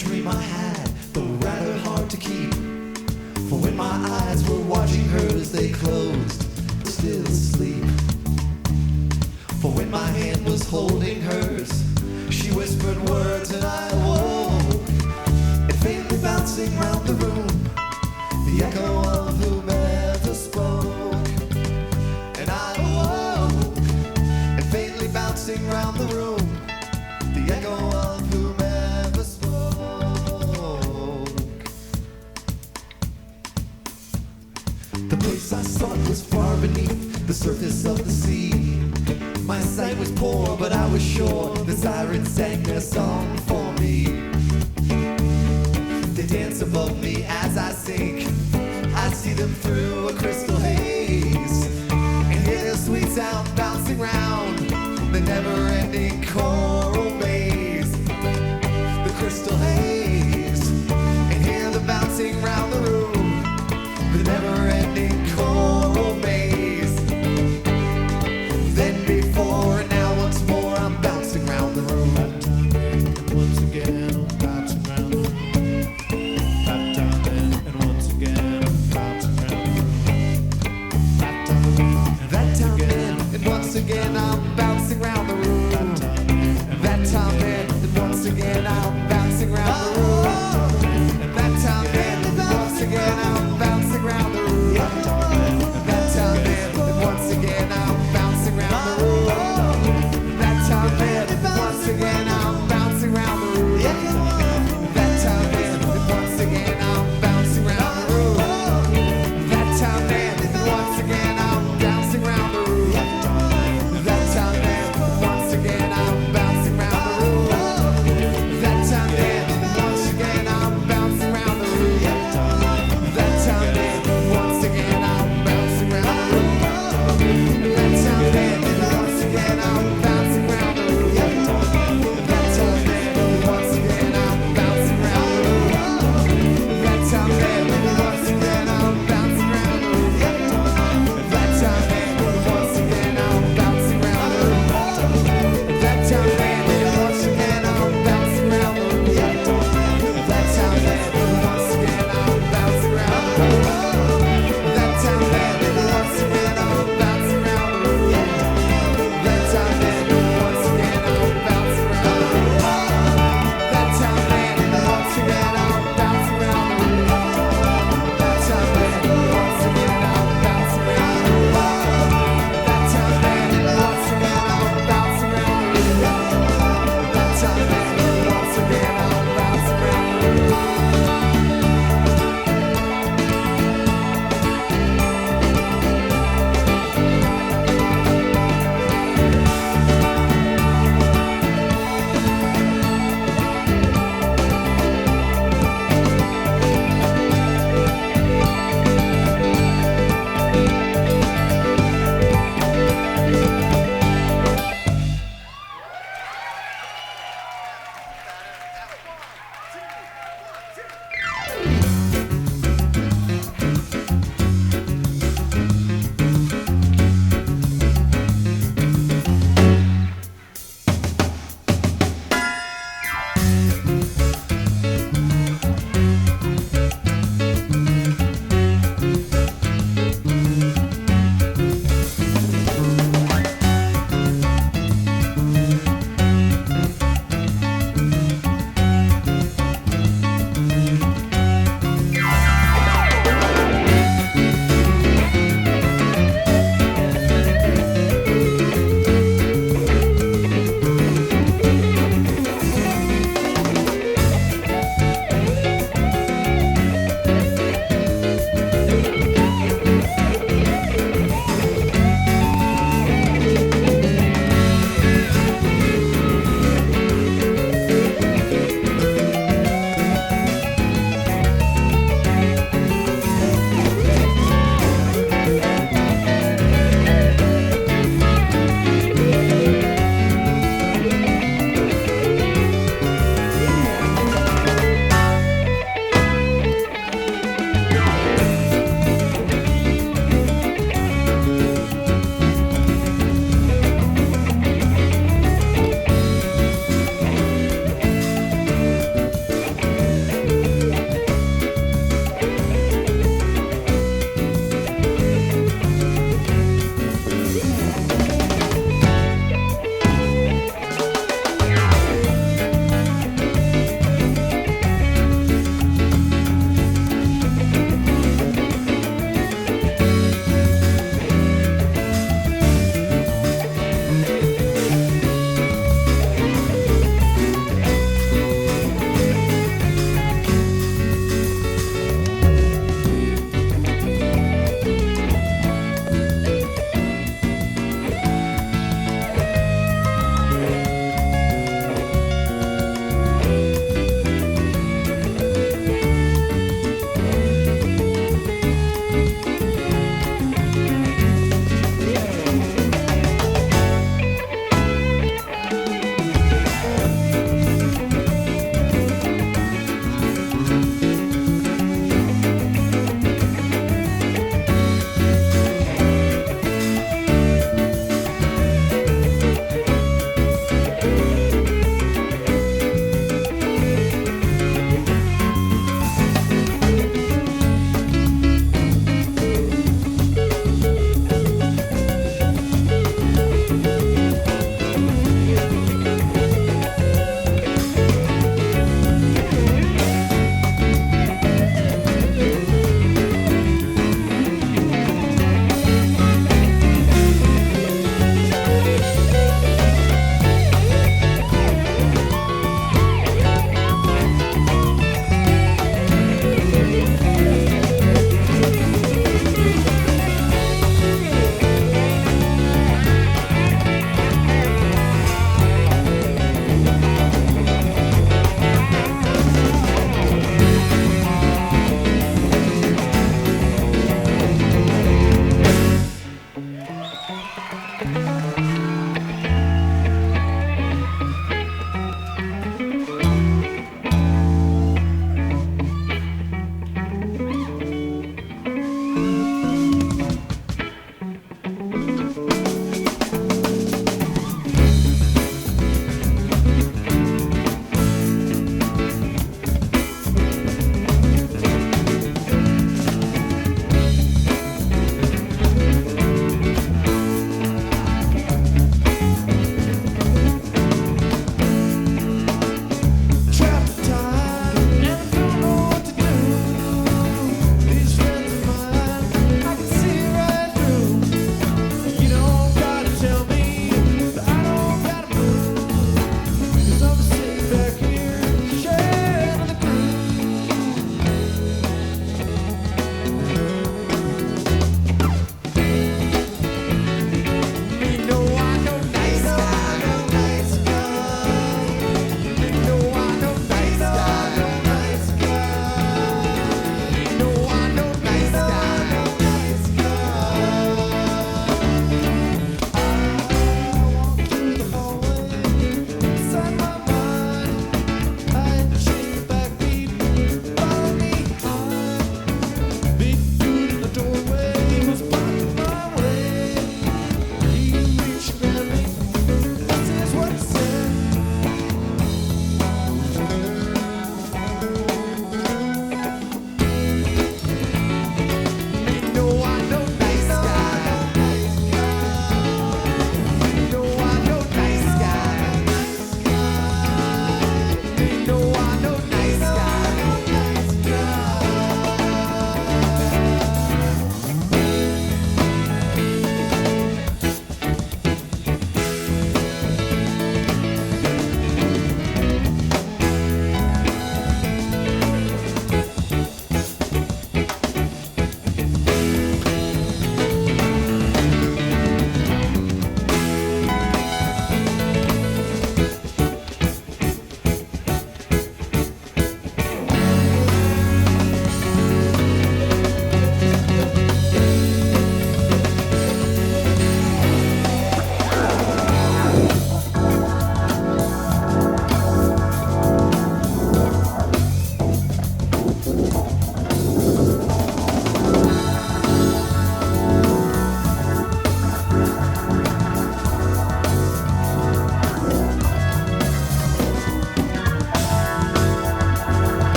dream I had, though rather hard to keep. For when my eyes were watching hers, they closed, still asleep. For when my hand was holding hers, she whispered words and I awoke. And faintly bouncing round the room, the echo of whomever spoke. And I awoke, and faintly bouncing round the room, the echo of whomever spoke. The place I sought was far beneath the surface of the sea. My sight was poor, but I was sure the sirens sang their song for me. They dance above me as I sink. I see them through a crystal haze, and hear their sweet sound bouncing round the never-ending choral maze. The crystal haze, and hear the bouncing round the room, the never-ending choral maze. Then before and now once more I'm bouncing round the room. And once again I'm bouncing round the room. That time and once again I'm bouncing round the room. That time and That time once again then and once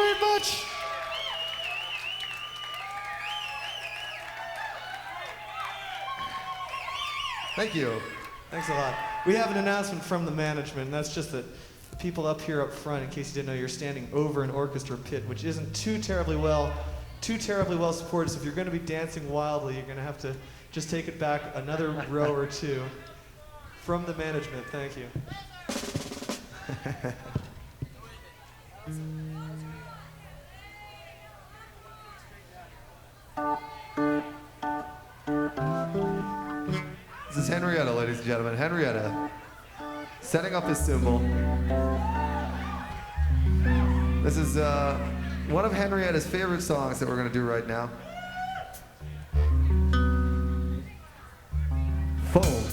very much. Thank you. Thanks a lot. We have an announcement from the management, and that's just that people up here up front, in case you didn't know, you're standing over an orchestra pit, which isn't too terribly well supported. So if you're going to be dancing wildly, you're going to have to just take it back another row or two. From the management, thank you. This is Henrietta, ladies and gentlemen. Henrietta, setting up his cymbal. This is one of Henrietta's favorite songs that we're going to do right now. Foam.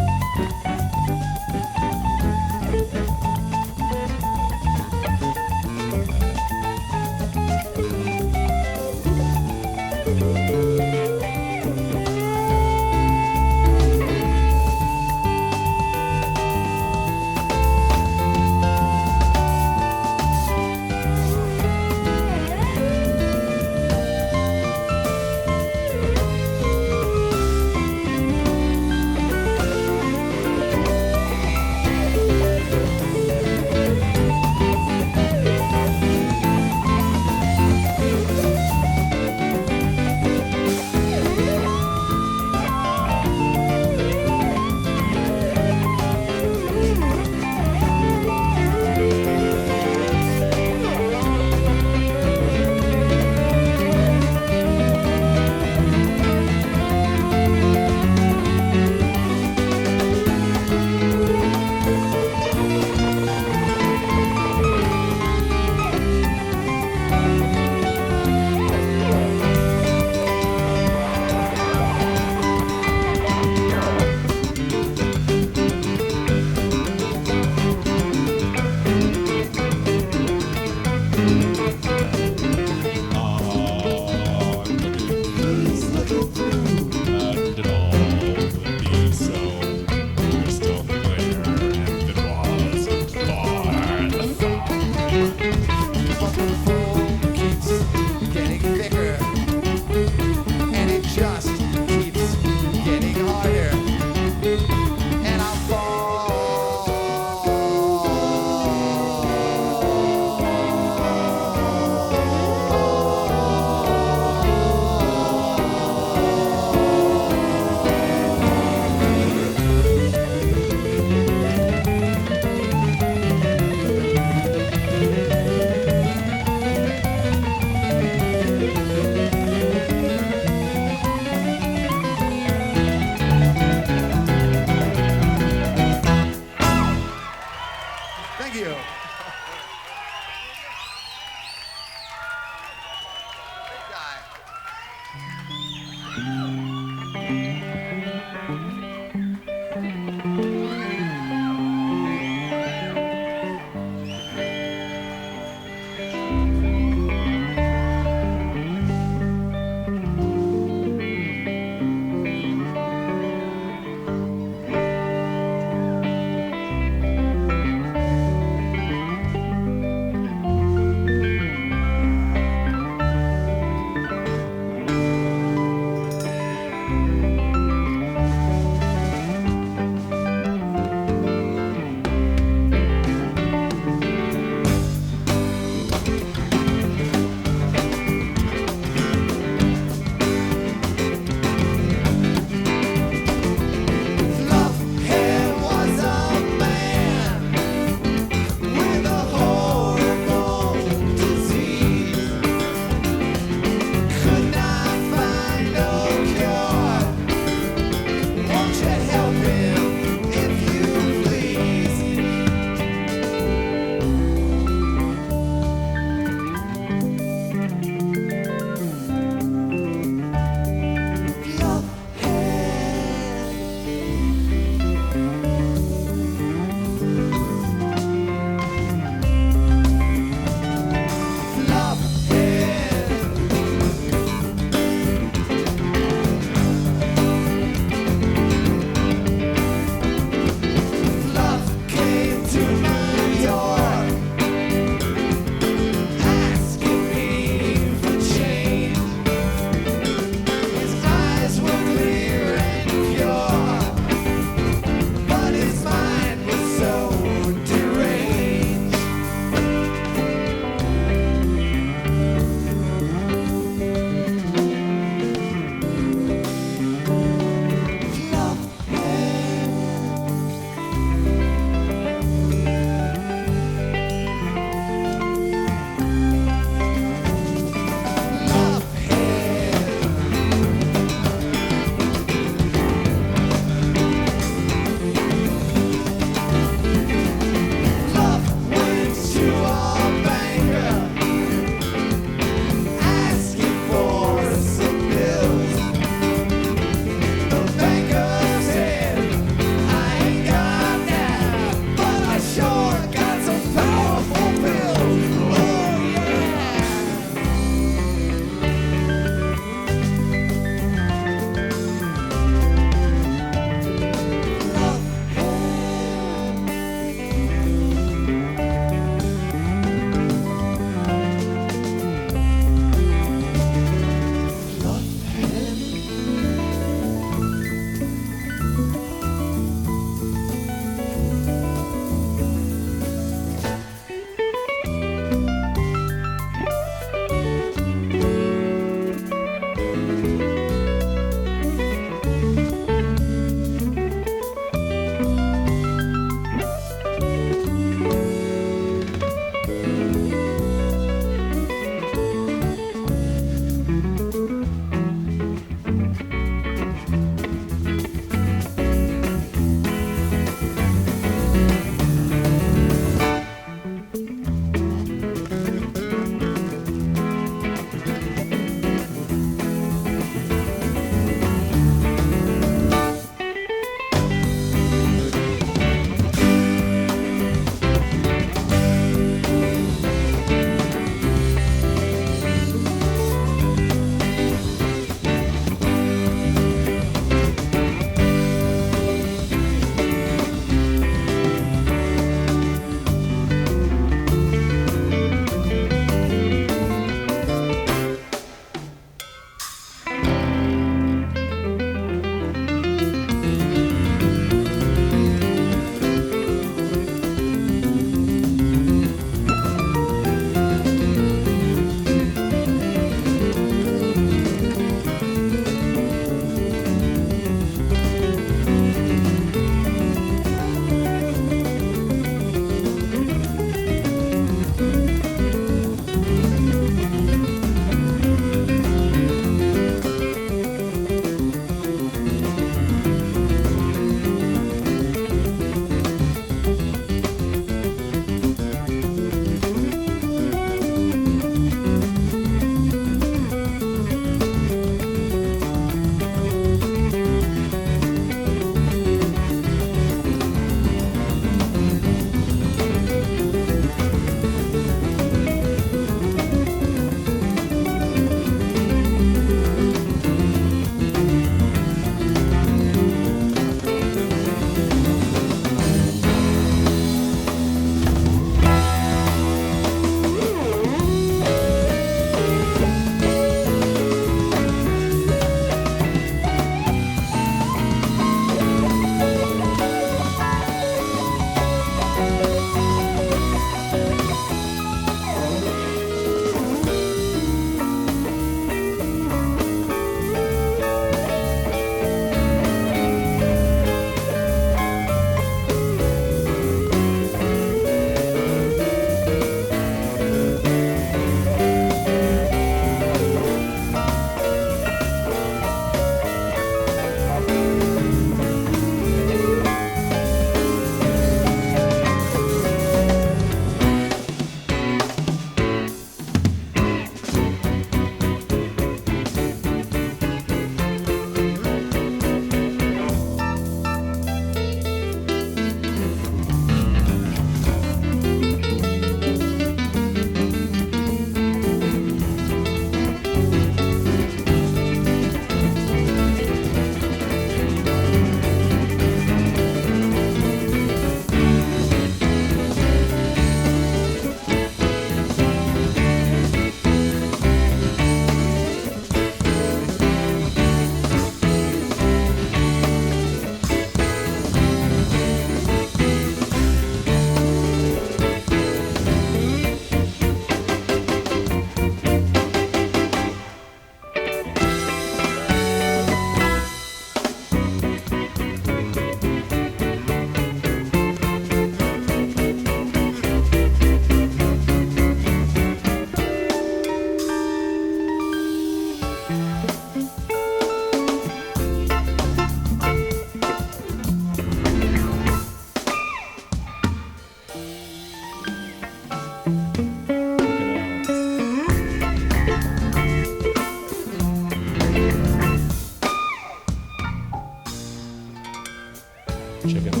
Check it out.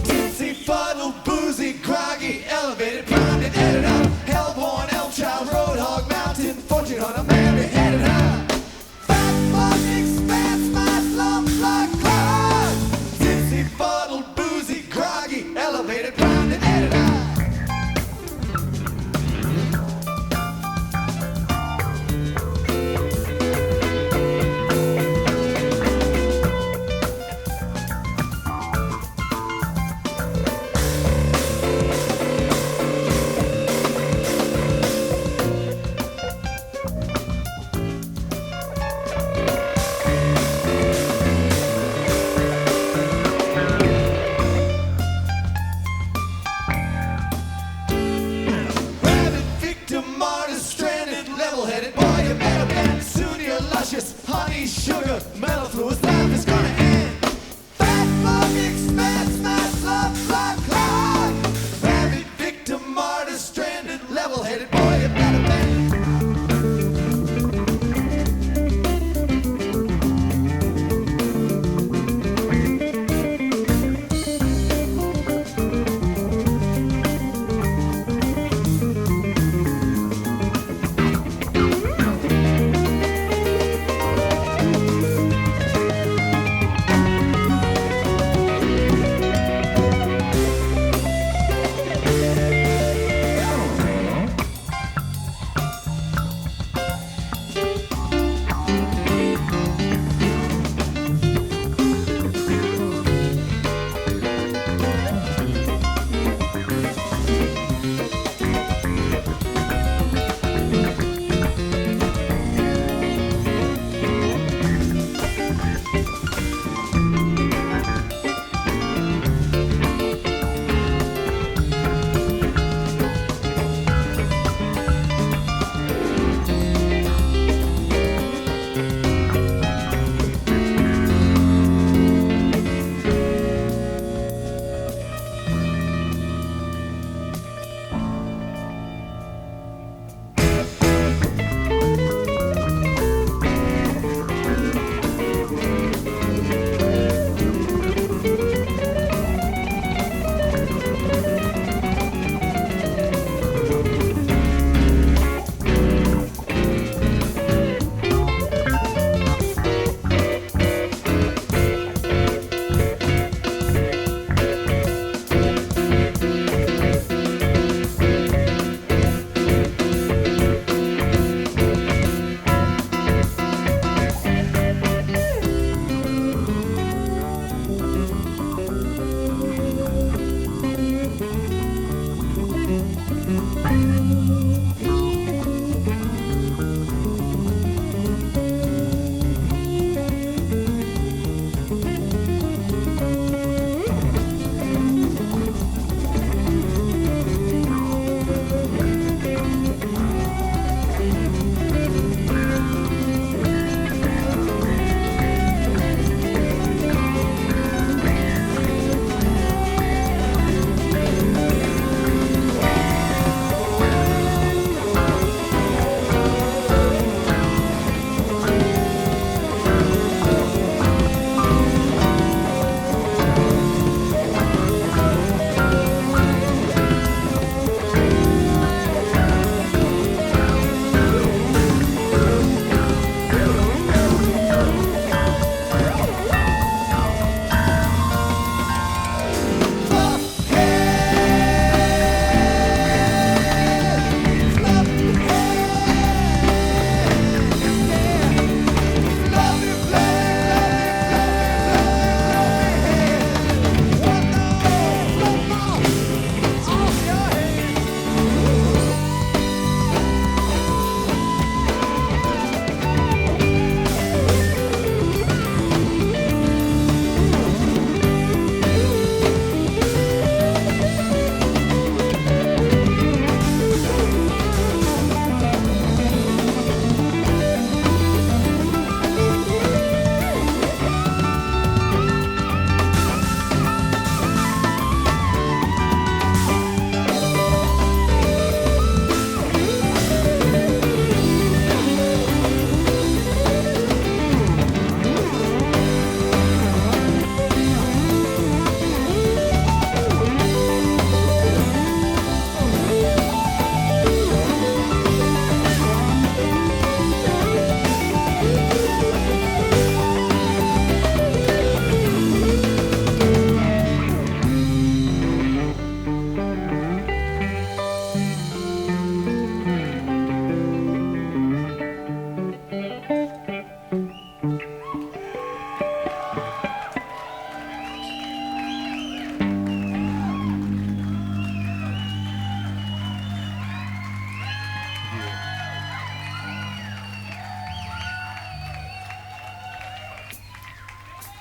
Tipsy, fuddled, boozy, groggy, elevated, primed and edited up. Hellborn, elf child, roadhog, mountain, fortune hunter, man beheaded high. Fat fuck expanse, my slumps like clouds. Tipsy, fuddled, boozy, groggy, elevated, primed and edited high.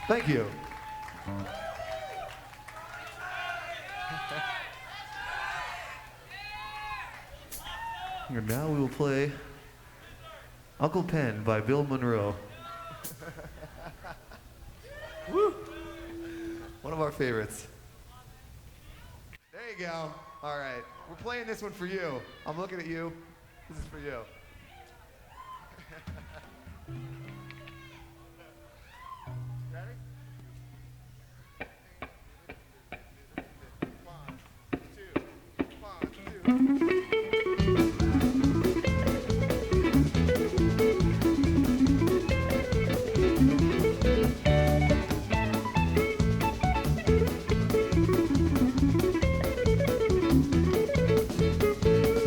Thank you. And now we will play Uncle Pen by Bill Monroe. Woo! One of our favorites. There you go. All right. We're playing this one for you. I'm looking at you. This is for you. Ready? One, two.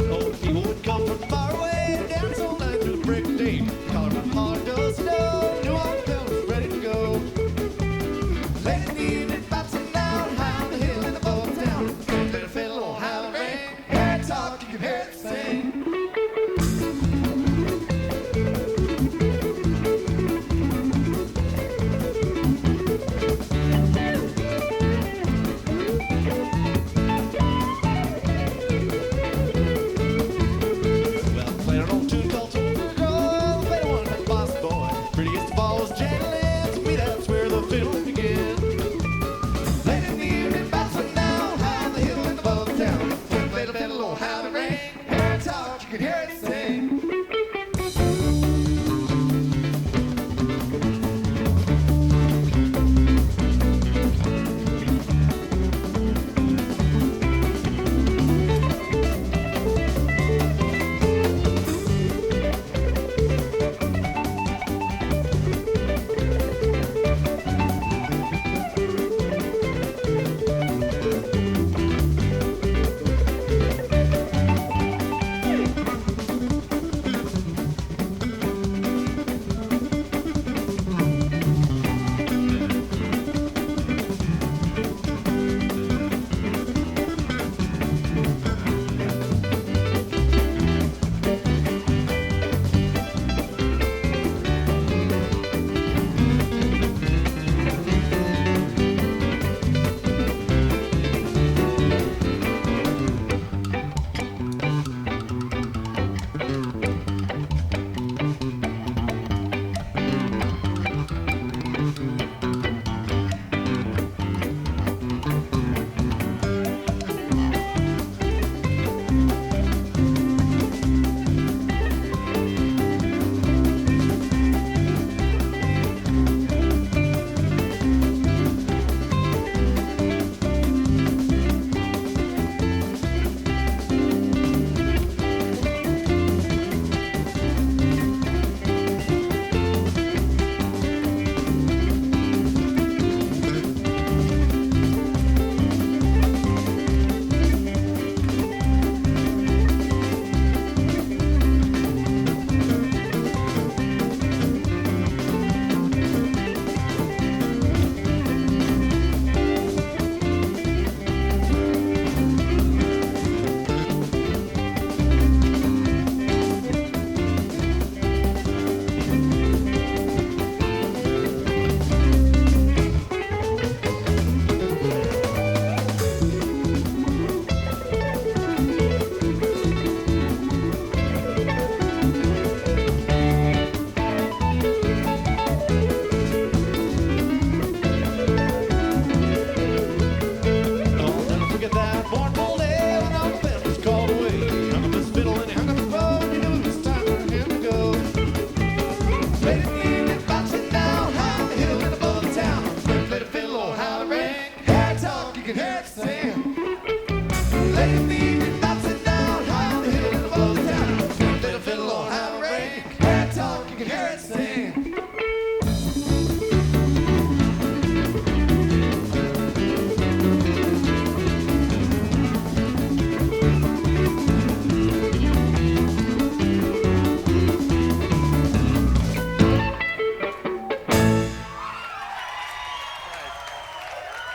Old people would come from far away, dance all night till the break of day. Call it hard to snow, knew all the bells was ready to go. Late in the evening, bouncing down, high on the hill and above town. Little fiddle, howling rain, hear it talk, you can hear it sing. Well, playing an old tune called Soul for a Girl, the better one than the boss boy. Prettiest of all was Jacqueline, to me that's where the fiddle began. Late in the evening, bouncing down, high on the hill and above town. Little fiddle, howling rain, hear it talk, you can hear it sing.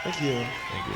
Thank you. Thank you.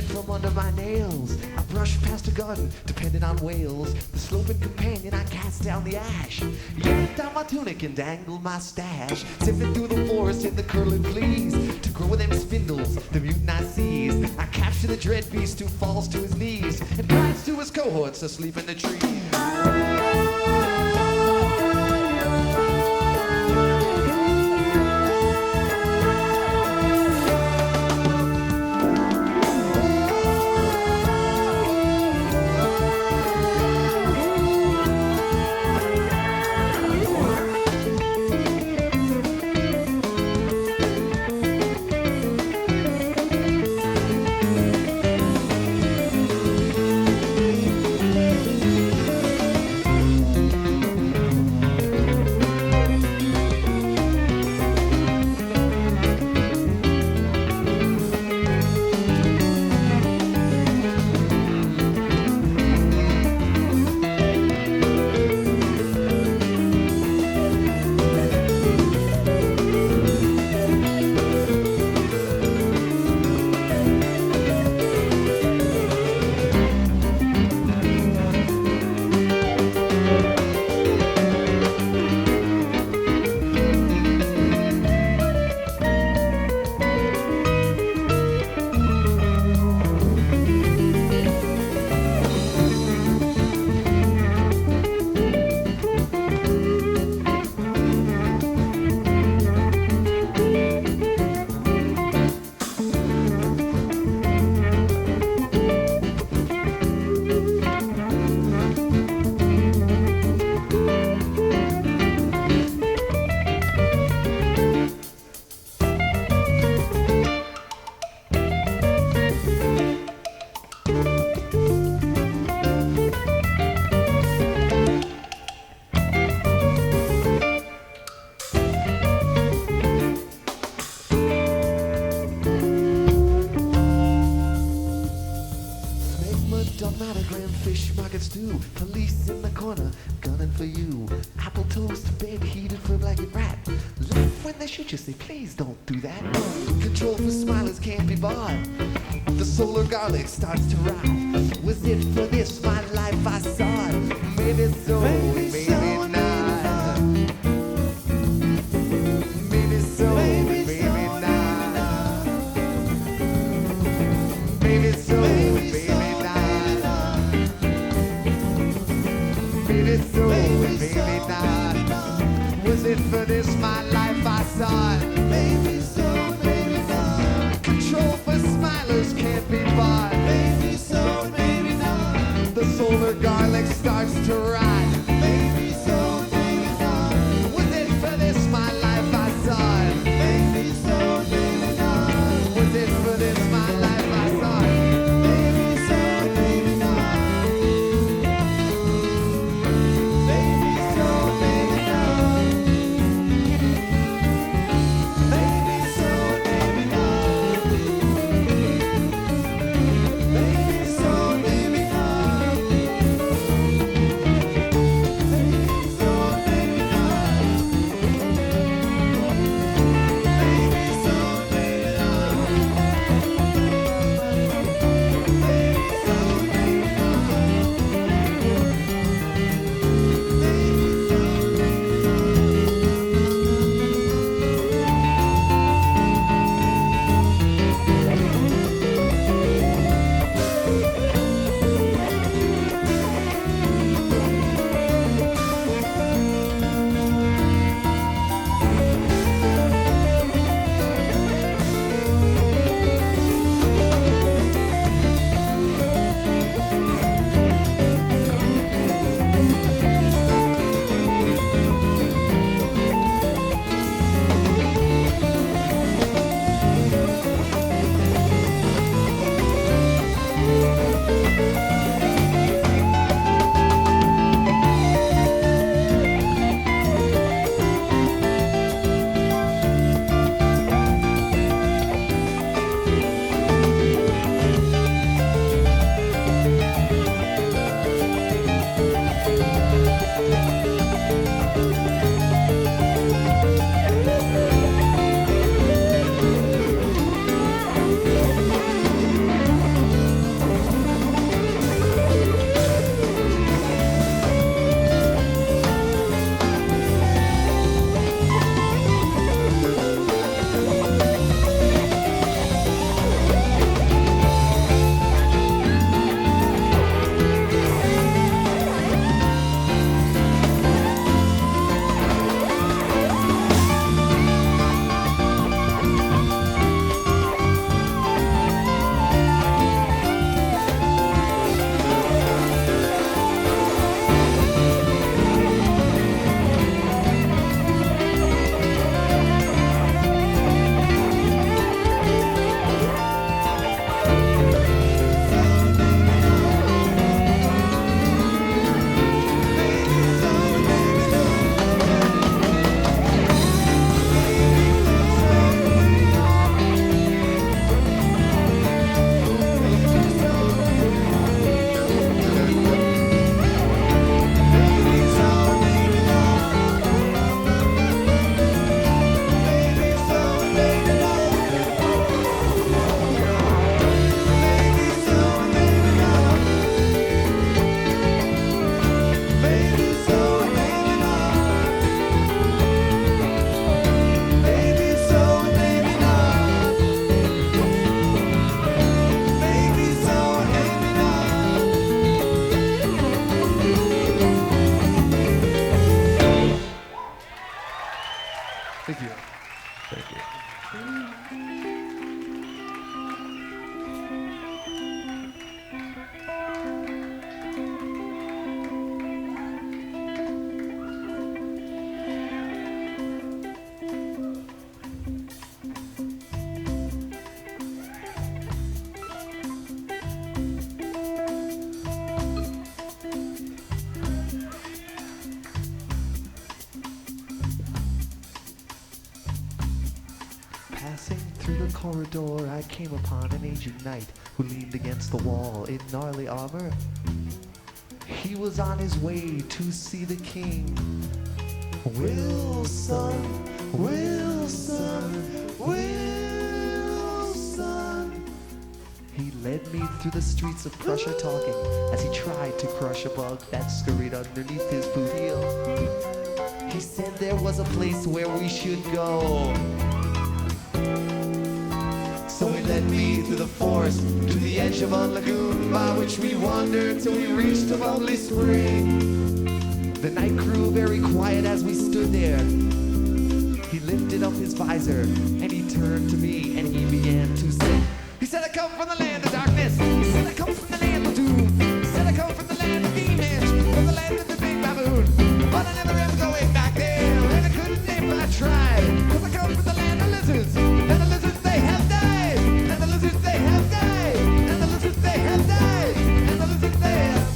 From under my nails, I brush past a garden, depending on whales. The sloping companion, I cast down the ash, yanked down my tunic and dangled my stash. Sifting through the forest in the curling fleas, to grow them spindles, the mutant I seize. I capture the dread beast who falls to his knees and cries to his cohorts asleep in the trees. Fish market stew, police in the corner, gunning for you. Apple toast, bed heated for a blanket rat. Laugh when they shoot you, say please don't do that. Control for smilers can't be barred. The solar garlic starts to rot. Was it for this my life I saw it? Maybe so, maybe not. Maybe so, maybe not. Maybe so, maybe not. Maybe so, maybe not. Was it for this my life I saw it? Maybe so, maybe not. Control for smilers can't be bought. Maybe so, maybe not. The solar garlic starts to rot. Maybe so, maybe not. Was it for this my life I saw it? Maybe so, maybe not. Was it for this my life I saw it? Maybe so, maybe not. Maybe so, maybe not. Maybe so, maybe not. Maybe so, maybe not. corridor, I came upon an aging knight who leaned against the wall in gnarly armor. He was on his way to see the king. Wilson, Wilson, Wilson. He led me through the streets of Prussia talking as he tried to crush a bug that scurried underneath his boot heel. He said there was a place where we should go. So he led me through the forest to the edge of a lagoon by which we wandered till we reached a lovely spring. The night grew very quiet as we stood there. He lifted up his visor and he turned to me and he began to sing. He said, I come from the land of darkness. He said, I come from the land of doom. He said, I come from the land of demons, from the land of the big baboon. But I never ever go way back there, and I couldn't if I tried. Cause I come from the land of lizards, and the lizards they have died, and the lizards they have died, and the lizards they have died, and the lizards they have.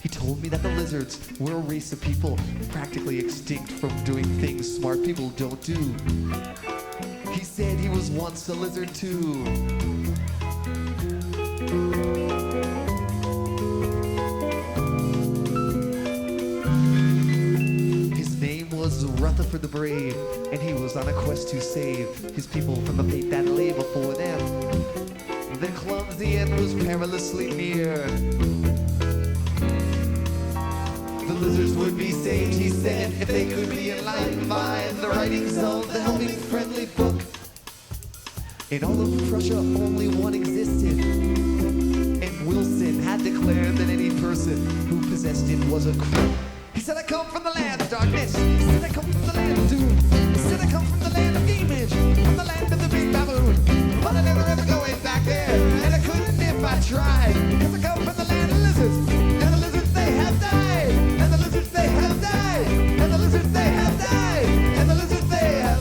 He told me that the lizards were a race of people practically extinct from doing things smart people don't do. He said he was once a lizard too. His name was Rutherford the Brave, and he was on a quest to save his people from the fate that lay before them. The clumsy end was perilously near. The lizards would be saved, he said, if they could be enlightened by the writings of the helping friendly book. In all of Prussia, only one existed, and Wilson had declared that any person who possessed it was a crook. He said, I come from the land of darkness. He said, I come from the land of doom. He said, I come from the land of demons, from the land of the big baboon. But I never ever go way back there, and I couldn't if I tried. Cause I come from the land of lizards, and the lizards they have died, and the lizards they have died, and the lizards they have died, and the lizards they have.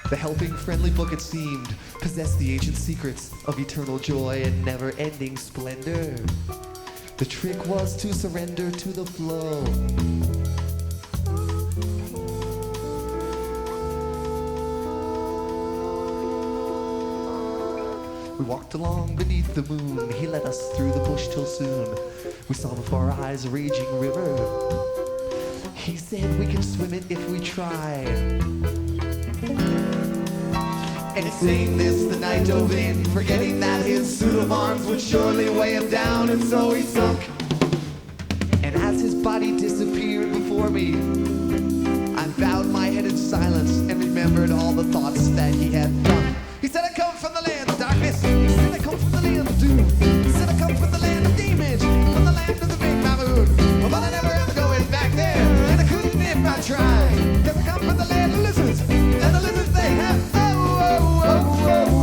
The helping friendly book, it seemed, possessed the ancient secrets of eternal joy and never-ending splendor. The trick was to surrender to the flow. We walked along beneath the moon. He led us through the bush till soon we saw before our eyes a raging river. He said we can swim it if we try. And saying this, the knight dove in, forgetting that his suit of arms would surely weigh him down, and so he sunk. And as his body disappeared before me, I bowed my head in silence and remembered all the thoughts that he had done. He said, I come from the land of darkness. He said, I come from the land of doom. He said, I come from the land of demons, from the land of the big baboon. But I never ever go in back there, and I couldn't if I tried. Cause I come from the land of lizards, and the lizards they have. Oh,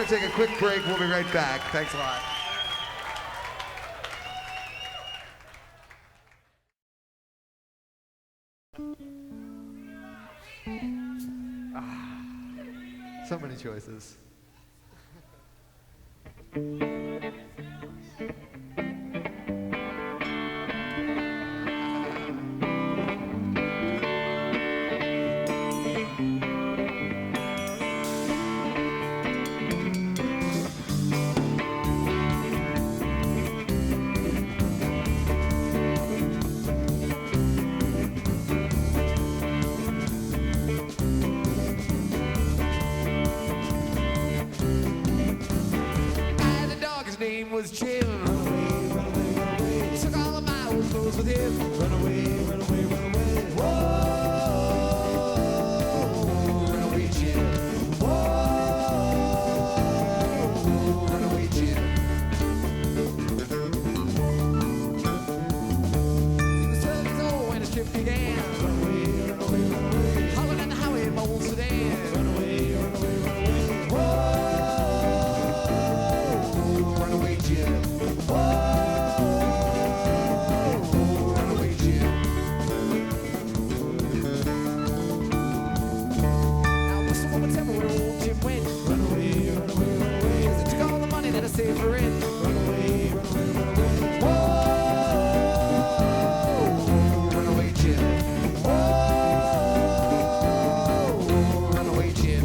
to take a quick break. We'll be right back. Thanks a lot. So many choices. Was Jim. Took all of my old clothes with him. Run away, run away, run away. Whoa, run away, Jim. Whoa, run away, Jim. He was 12 years old when his trip began. Run away, run away, run away. Hollering down the highway in my old sedan. Run away, run away, run away. Whoa. Save for it. Run away, run away, run away. Whoa, run away, Jim. Whoa, run away, Jim.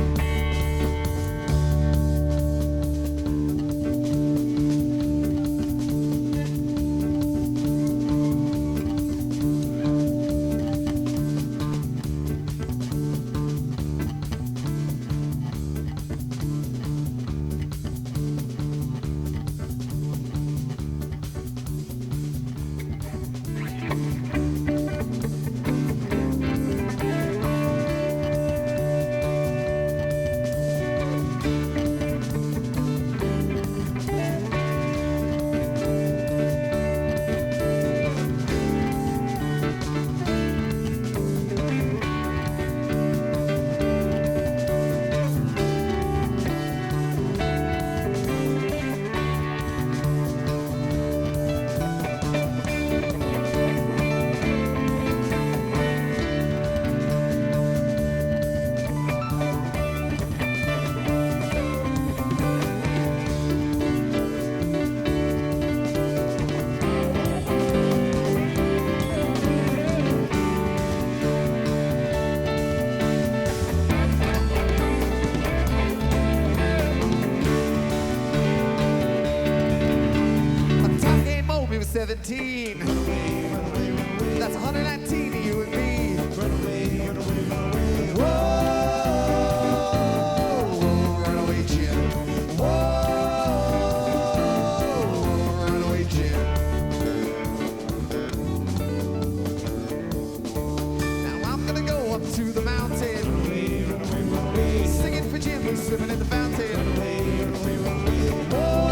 We were 17. Run away, run away, run away. That's 119 to you and me. Run away, run away, run away. Whoa, run away, Jim. Whoa, run away, Jim. Now I'm gonna go up to the mountain. Run away, run away, run away. Singing for Jim who's swimming in the fountain. Run away, run away, run away. Whoa.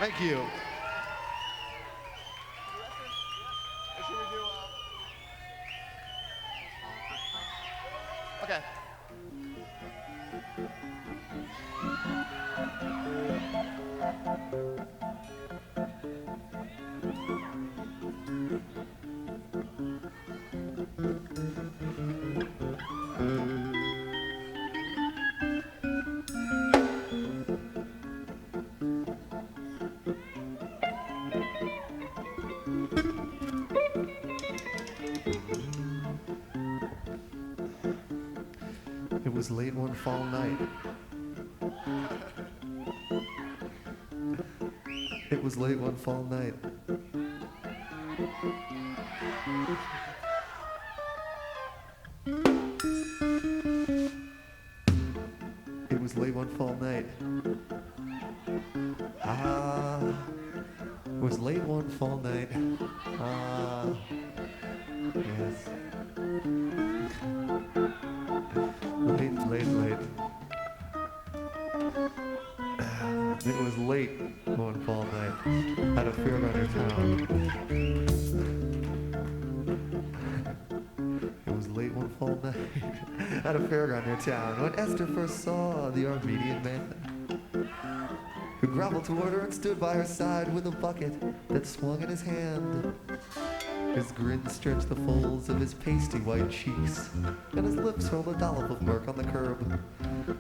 Thank you. Okay. It was late one fall night. It was late one fall night. It was late one fall night. It was late one fall night. Yes. Late. It was late one fall night at a fairground in town. It was late one fall night at a fairground near town when Esther first saw the Armenian man who grovelled toward her and stood by her side with a bucket that swung in his hand. His grin stretched the folds of his pasty white cheeks, and his lips hurled a dollop of murk on the curb.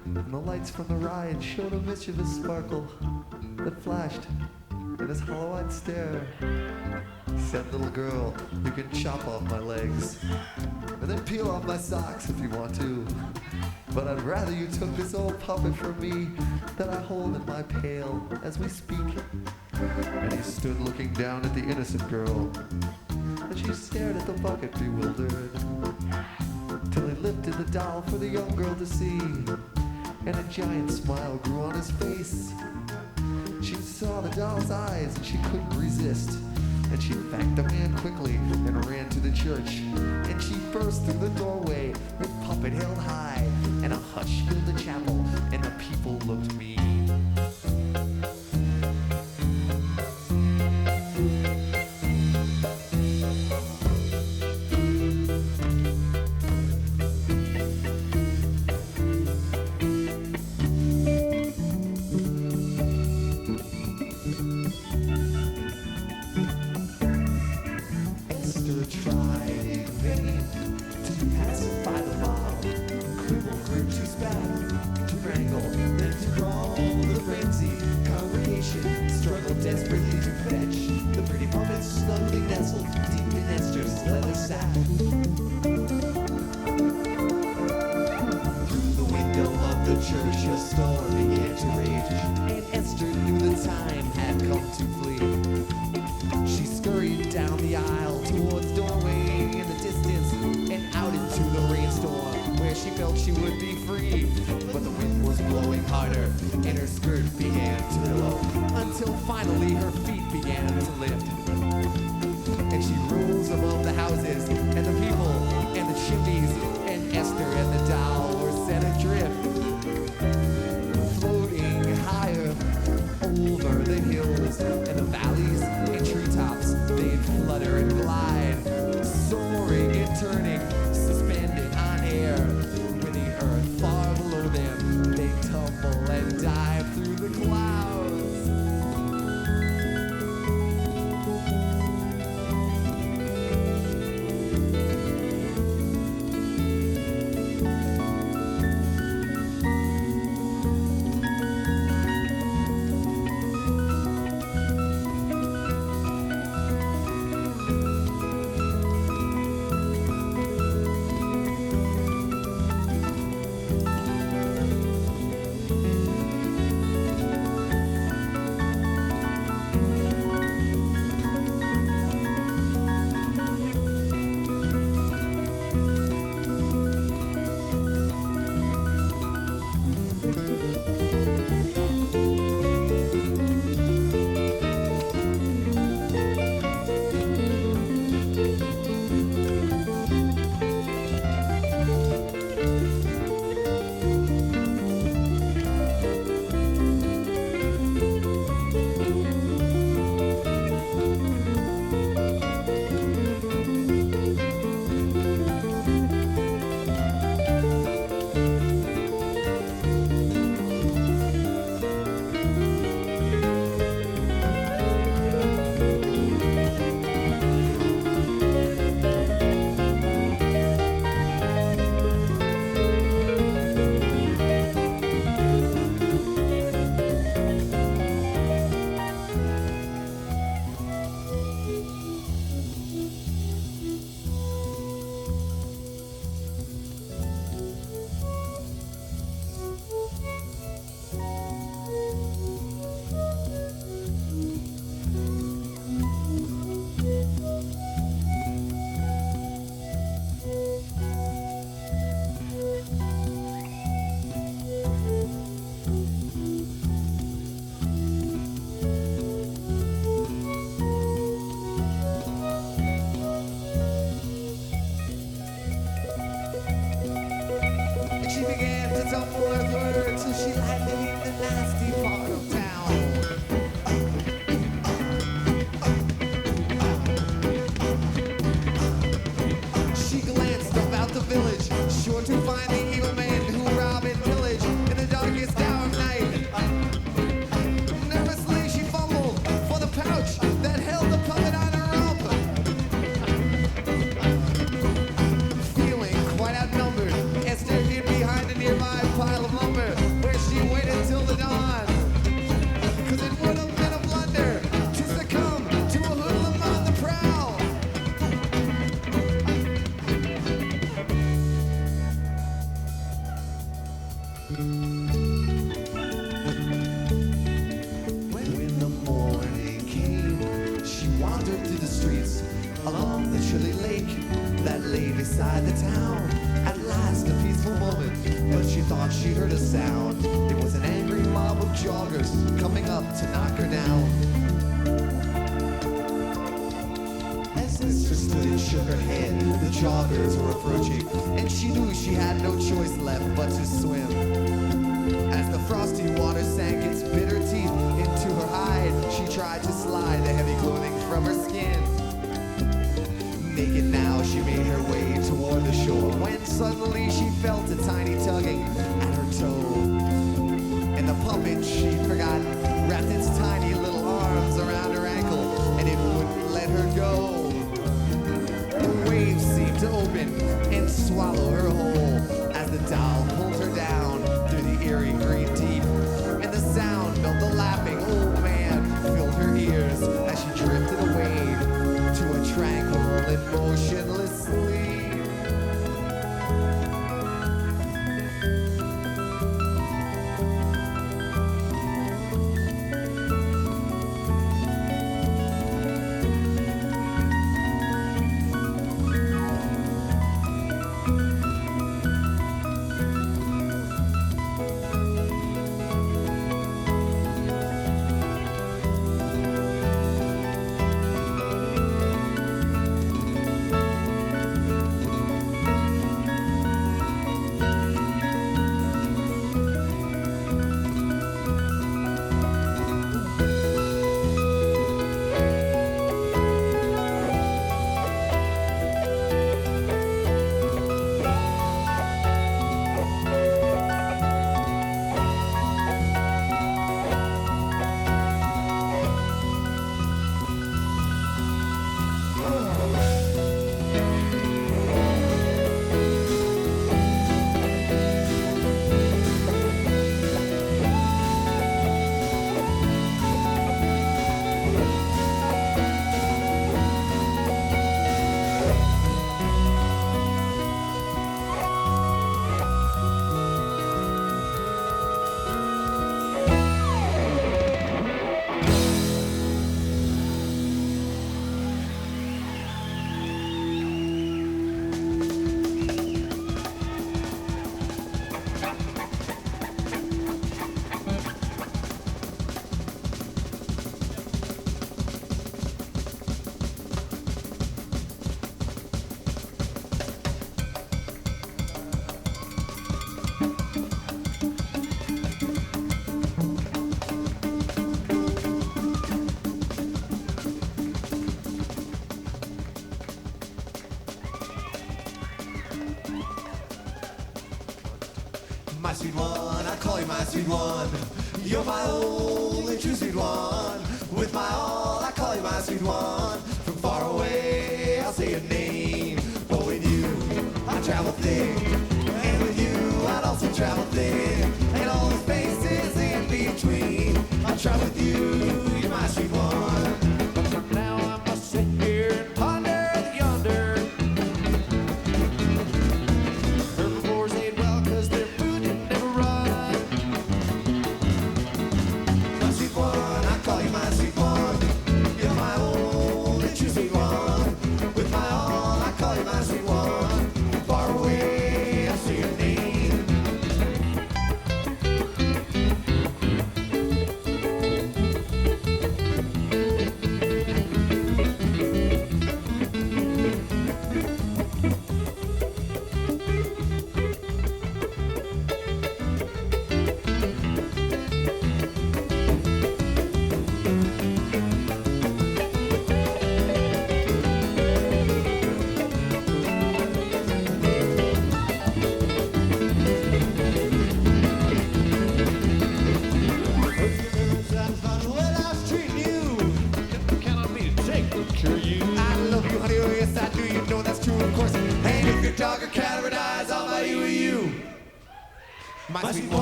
And the lights from the ride showed a mischievous sparkle that flashed in his hollow-eyed stare. Said, little girl, you can chop off my legs, and then peel off my socks if you want to. But I'd rather you took this old puppet from me that I hold in my pail as we speak. And he stood looking down at the innocent girl, and she stared at the bucket bewildered, till he lifted the doll for the young girl to see, and a giant smile grew on his face. She saw the doll's eyes and she couldn't resist, and she thanked the man quickly and ran to the church, and she burst through the doorway with puppet held high, and a hush filled the chapel, and the people looked mean. till she landed in the nasty part of town. She glanced about the village, sure to find the evil men who rob and pillage in the darkest hour of night. Nervously she fumbled for the pouch that held the puppet on her rope. Feeling quite outnumbered, Esther hid behind a nearby pile of lumber, where she waited till the dawn. 'Cause it would have been a blunder to succumb to a hoodlum on the prowl. When the morning came, she wandered through the streets along the chilly lake that lay beside the town. At last, a peaceful moment, but she thought she heard a sound. It was an angry mob of joggers coming up to knock her down. As Sister stood and shook her head, the joggers were approaching, and she knew she had no choice left but to swim. As the frosty water sank its bitter teeth into her hide, she tried to slide the heavy clothing from her skin. Naked now, she made her way toward the shore, when suddenly she felt a tiny tugging at her toe. And the puppet she'd forgotten wrapped its tiny little arms around her ankle, and it wouldn't let her go. The waves seemed to open and swallow her whole as the doll pulled her down through the eerie green deep, and the sound of the laughing old man filled her ears as she drifted away to a tranquil and motionless sleep. My sweet one, I call you my sweet one. You're my only true sweet one. With my all, I call you my sweet one. From far away, I'll say your name. But with you, I travel thick. And with you, I'd also travel thick. And all the spaces in between, I'll travel with you, you're my sweet one. Now I must sit here and ponder the yonder. Herbivores ate well 'cause their food can never run. My sweet one, I call you my sweet one. You're my only true sweet one. With my all, I call you my sweet one. Far away, I say your name.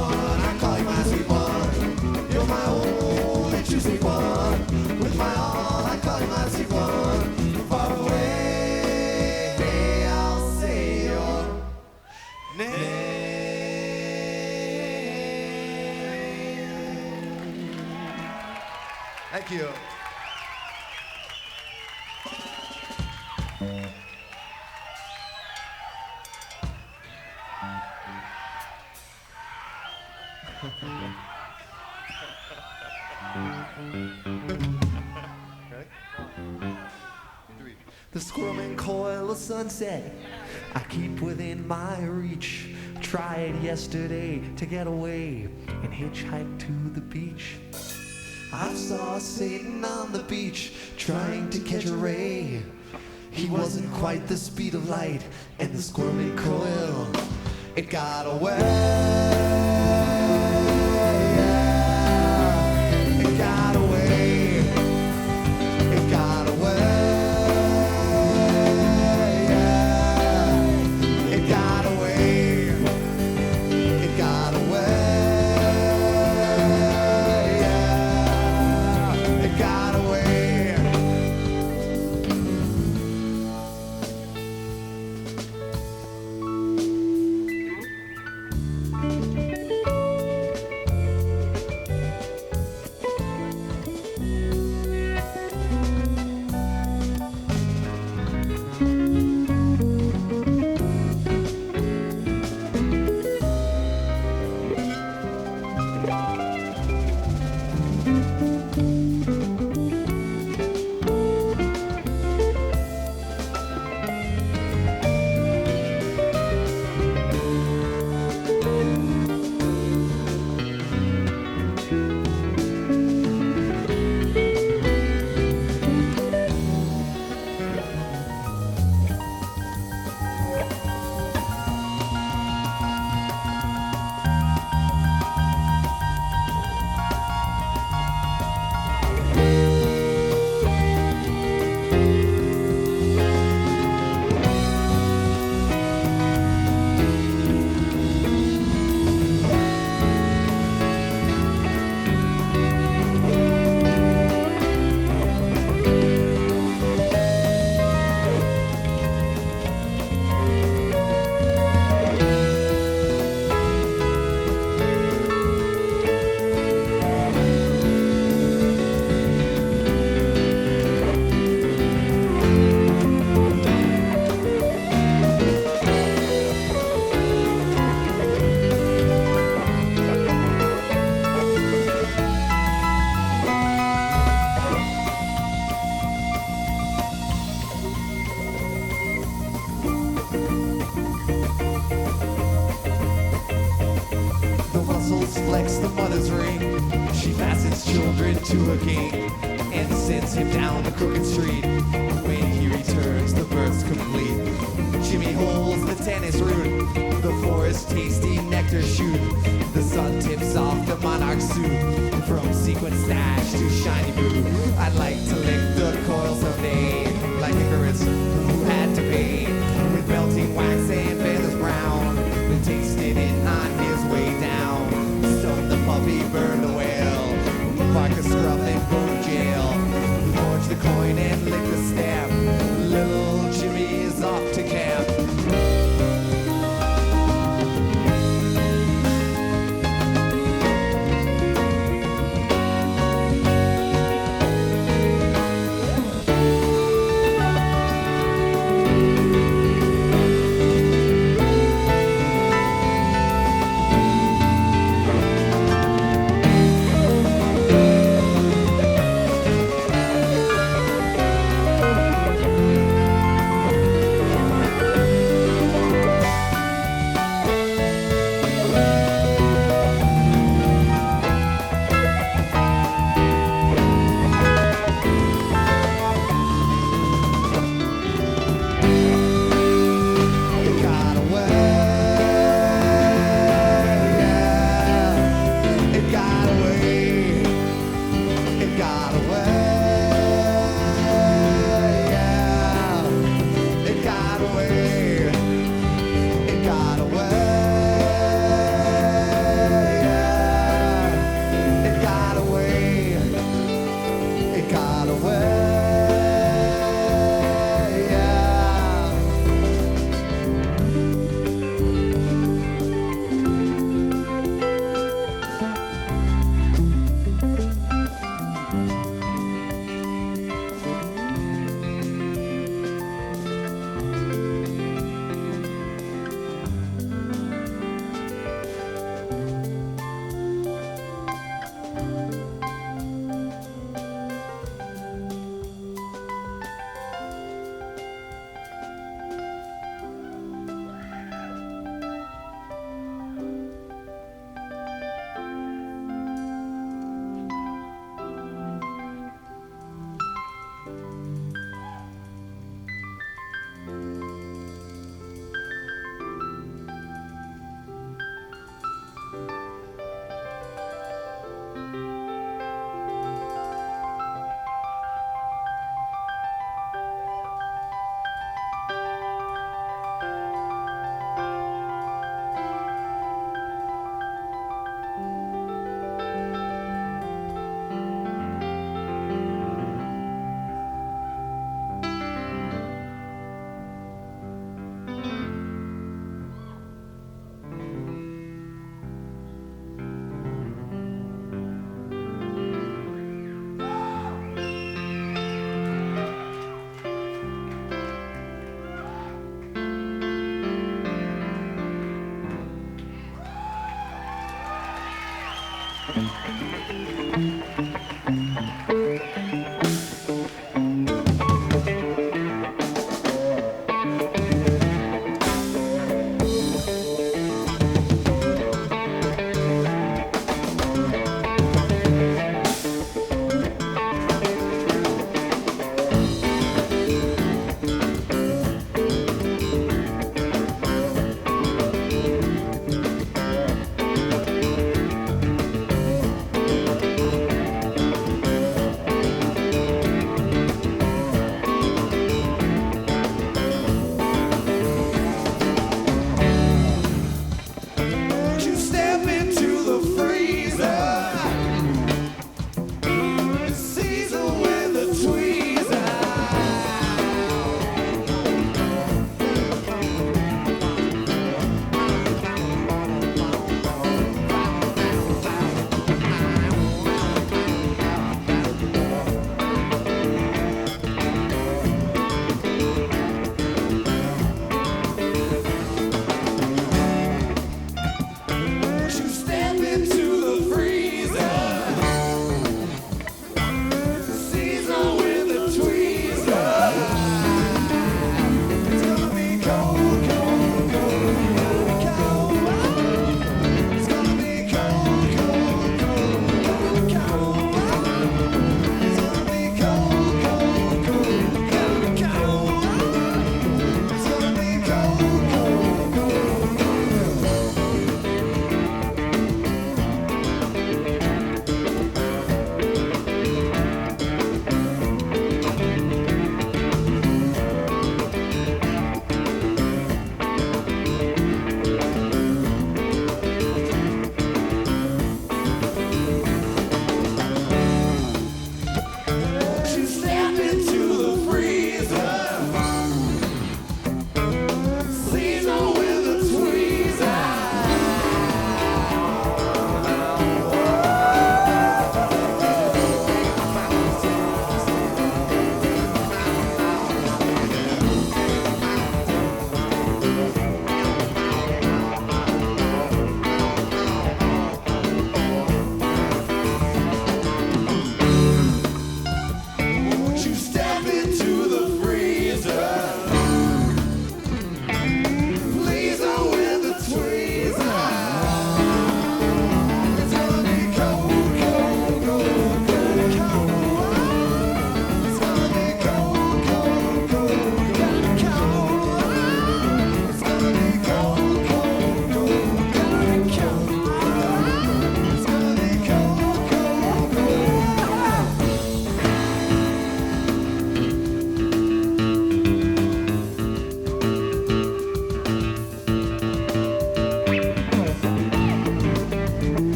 one, I call you my sweet one. You're my only true sweet one. With my all, I call you my sweet one. Far away, I'll say your name. Thank you. The squirrel and coil of sunset I keep within my reach. Tried yesterday to get away and hitchhike to the beach. I saw Satan on the beach trying to catch a ray. He wasn't quite the speed of light, and the squirrel and coil, it got away. It got away. It got away. It got away. It got away. It got away. Flex the mother's ring. She fastens children to a king and sends him down the crooked street. When he returns, the birth's complete. Jimmy holds the tennis root. The forest tasty nectar shoot. The sun tips off the monarch suit. From sequin stash to shiny boot. I'd like to lick the coil someday, like Icarus who had to pay with melting wax and feathers brown. Then tasted it on his way down. The puppy burned the whale. Bark a scruff and go to jail. Forge the coin and lick the stamp. Little Jimmy is off to camp.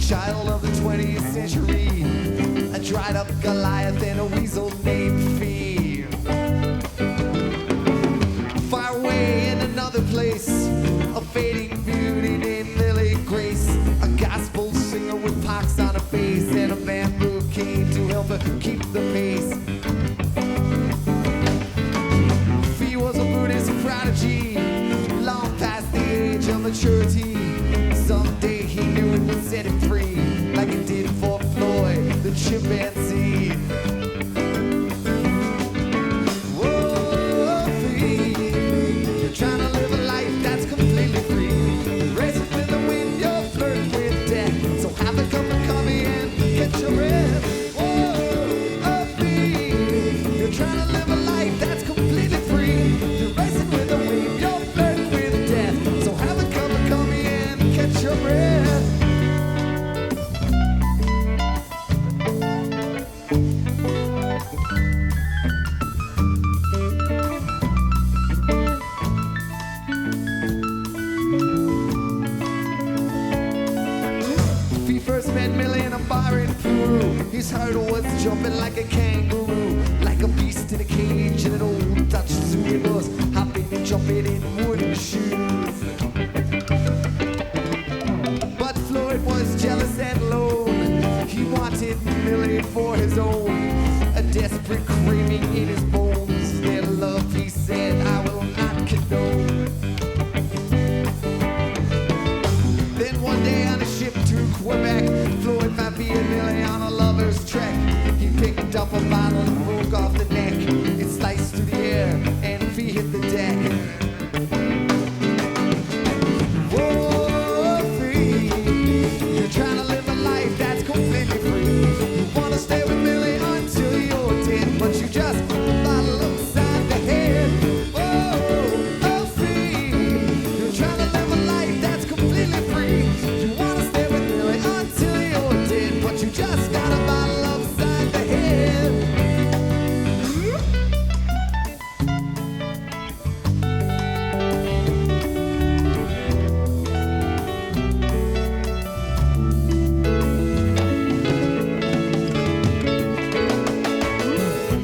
child of the 20th century, a dried up Goliath and a weasel named Fee. Far away in another place, a fading beauty named Lily Grace, a gospel singer with pox on her face and a bamboo cane to help her keep the pace. Fee was a Buddhist prodigy, long past the age of maturity. Someday he knew it would set him free, like it did for Floyd, the chimpanzee. Whoa, Fee, you're trying to live a life that's completely free. Racing with the wind, you're flirting with death. So have a cup of coffee and get your breath. Whoa, Fee, you're trying to live a life that's completely free. You're racing with the wind, you're flirting with death. So have a cup of coffee and catch your breath. Fee first met Millie in a bar in Peru. His heart was jumping like a kangaroo, like a beast in a cage in an old Dutch zoo. It was hopping and jumping in wooden shoes. But Floyd was jealous and alone. He wanted Millie for his own, a desperate craving in his bones. Their love, he said, I will not condone. Then one day on a ship to Quebec, Floyd found Fee and Millie on a lover's trek. He picked up a bottle and broke off the neck. It sliced through the air and Fee hit the deck. Whoa, Fee, you're trying to live a life that's completely free. You wanna stay with Millie until you're dead, but you just put the bottle upside the head. Whoa, Fee, you're trying to live a life that's completely free. You wanna stay with Millie until you're dead, but you just got a bottle upside the head.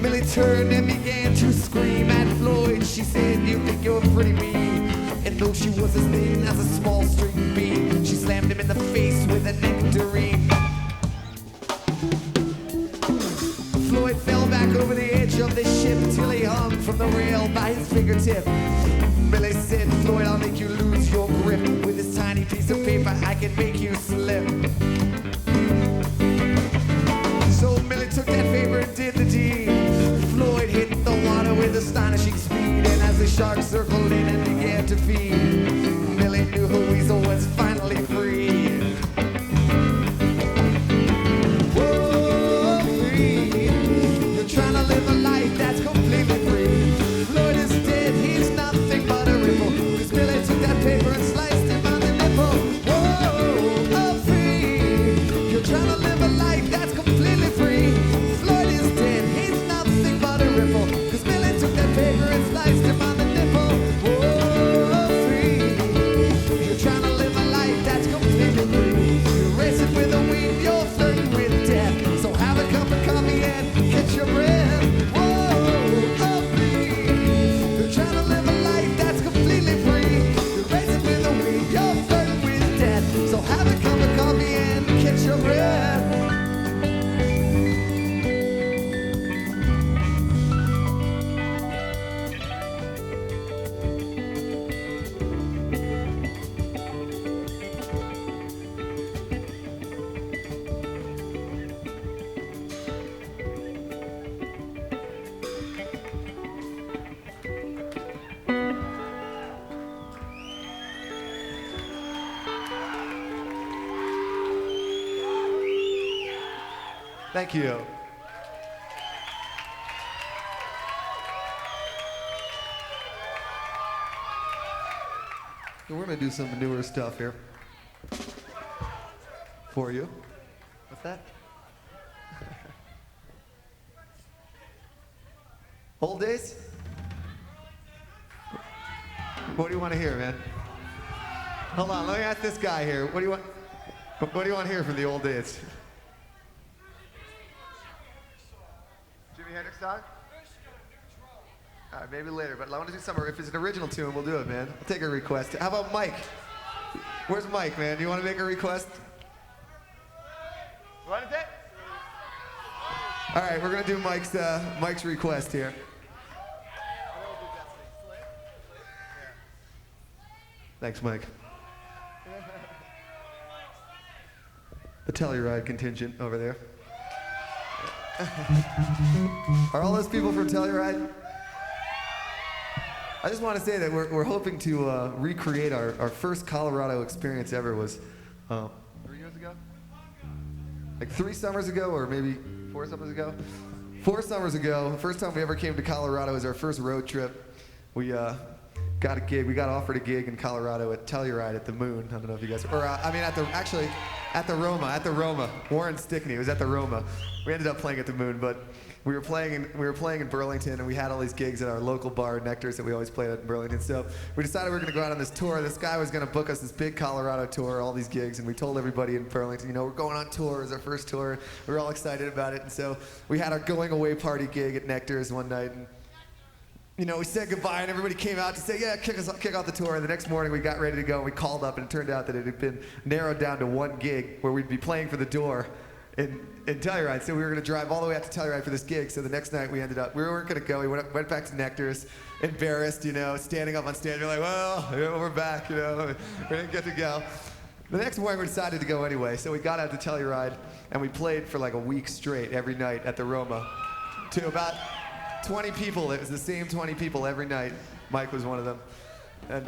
Millie turned and began to scream at Floyd. She said, you think you're pretty mean. And though she was as thin as a small string bean, she slammed him in the face with a nectarine. Floyd fell back over the edge of the ship till he hung from the rail by his fingertip. Millie said, Floyd, I'll make you lose your grip. With this tiny piece of paper, I can make you slip. So Millie took that paper and did the deed. Floyd hit the water with astonishing speed, and as the shark circled in and began to feed, Millie knew her weasel was finally free. Whoa, Fee, you're trying to live a life that's completely free. Floyd is dead, he's nothing but a ripple, 'cause Millie took that paper and sliced him on the nipple. Whoa, Fee, you're trying to live a life that's completely free. Floyd is dead, he's nothing but a ripple, 'cause Millie took that paper and sliced him on the nipple. Whoa, Fee, you're trying to live a life that's completely free. You're racing with the wind, you're flirting with death. So have a cup of coffee and catch your breath. Whoa, Fee, you're trying to live a life that's completely free. You're racing with the wind, you're flirting with death. So have a cup of coffee and catch your breath. Thank you. We're gonna do some newer stuff here for you. What's that? Old days? What do you want to hear, man? Hold on, let me ask this guy here. What do you want? What do you want to hear from the old days? Jimi Hendrix song? All right, maybe later, but I want to do something. If it's an original tune, we'll do it, man. I'll take a request. How about Mike? Where's Mike, man? Do you want to make a request? What is it? All right, we're gonna do Mike's request here. Thanks, Mike. The Telluride contingent over there. Are all those people from Telluride? I just want to say that we're hoping to recreate our first Colorado experience ever was 3 years ago? Like 3 summers ago, or maybe 4 summers ago? 4 summers ago, the first time we ever came to Colorado was our first road trip. We got a gig. We got offered a gig in Colorado at Telluride at the Moon. I don't know if you guys, or at the Roma. Warren Stickney. It was at the Roma. We ended up playing at the Moon, but we were playing in Burlington, and we had all these gigs at our local bar, Nectar's, that we always played at in Burlington. So we decided we were going to go out on this tour. This guy was going to book us this big Colorado tour, all these gigs, and we told everybody in Burlington, you know, we're going on tour. It was our first tour. We were all excited about it, and so we had our going away party gig at Nectar's one night, and you know, we said goodbye, and everybody came out to say, yeah, kick off the tour. And the next morning, we got ready to go, and we called up, and it turned out that it had been narrowed down to one gig where we'd be playing for the Door in Telluride. So we were going to drive all the way out to Telluride for this gig. So the next night, we weren't going to go. We went back to Nectar's, embarrassed, you know, standing up on stage. We're like, well, you know, we're back, you know, we didn't get to go. The next morning, we decided to go anyway. So we got out to Telluride, and we played for like a week straight every night at the Roma to about 20 people. It was the same 20 people every night. Mike was one of them. And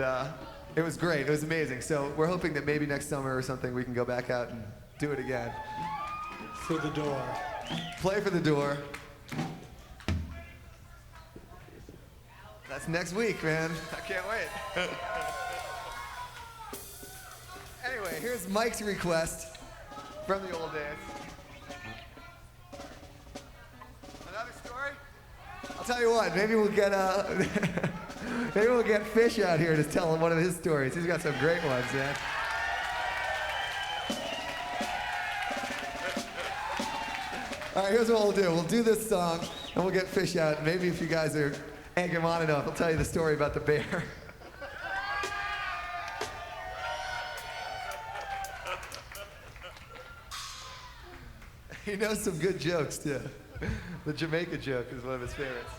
it was great. It was amazing. So we're hoping that maybe next summer or something we can go back out and do it again. For the Door. Play for the Door. That's next week, man. I can't wait. Anyway, here's Mike's request from the old days. Another story? I'll tell you what, maybe we'll get Fish out here to tell one of his stories. He's got some great ones, man. All right, here's what we'll do. We'll do this song, and we'll get Fish out. Maybe if you guys are egg him on enough, I'll tell you the story about the bear. He knows some good jokes, too. The Jamaica joke is one of his favorites.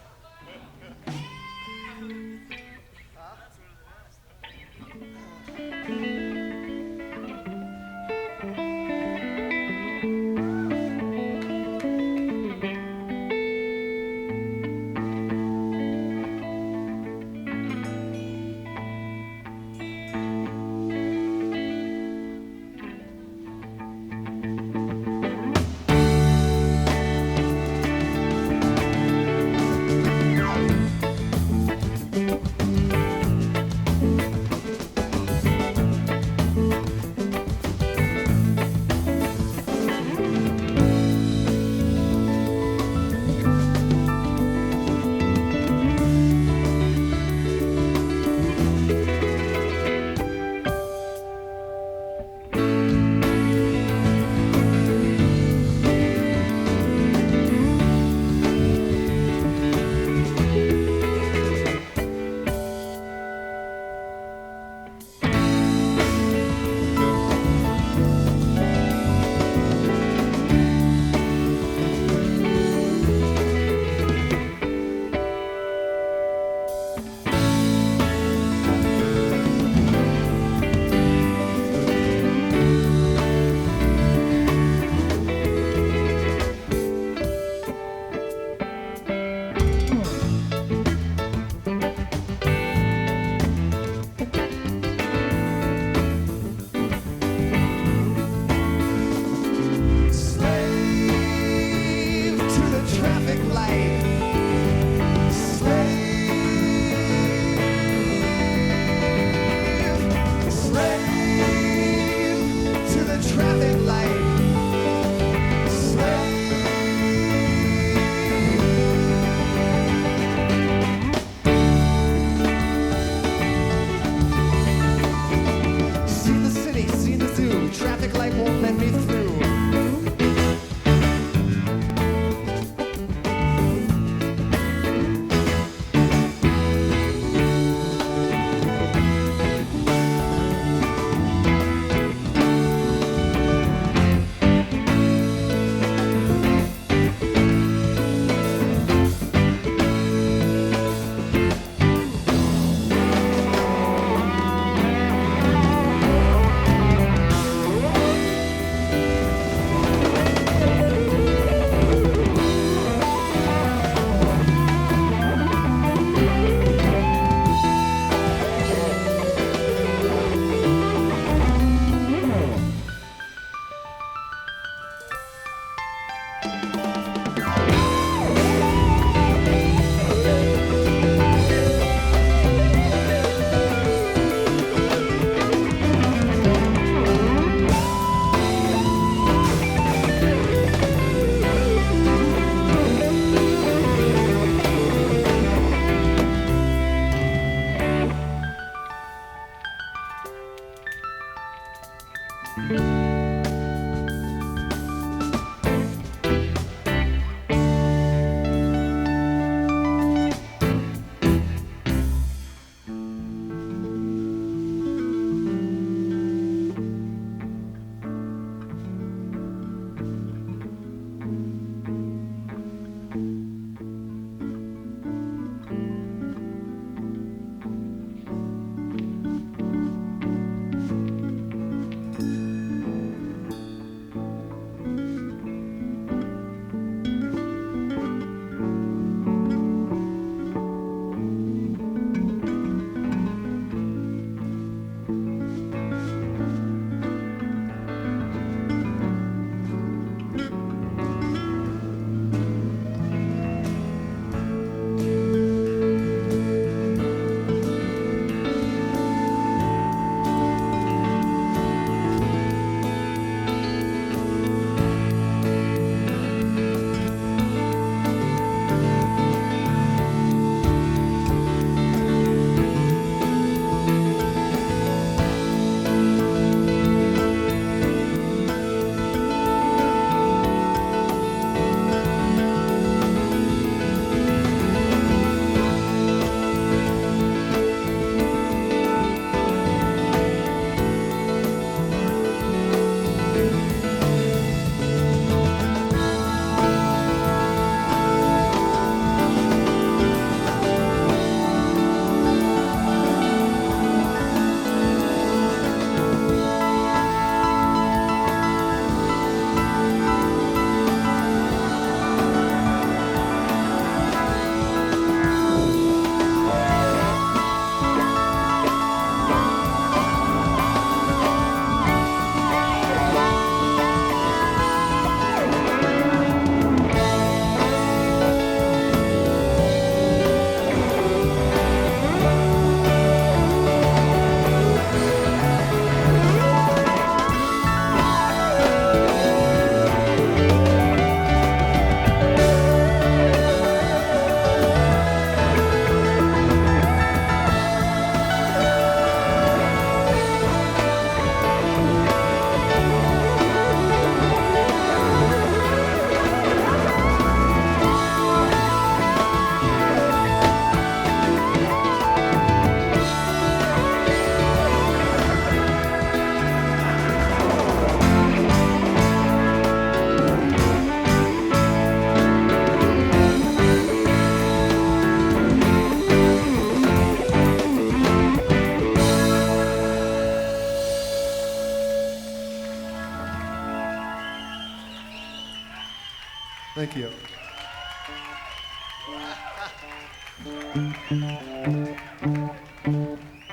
Thank you.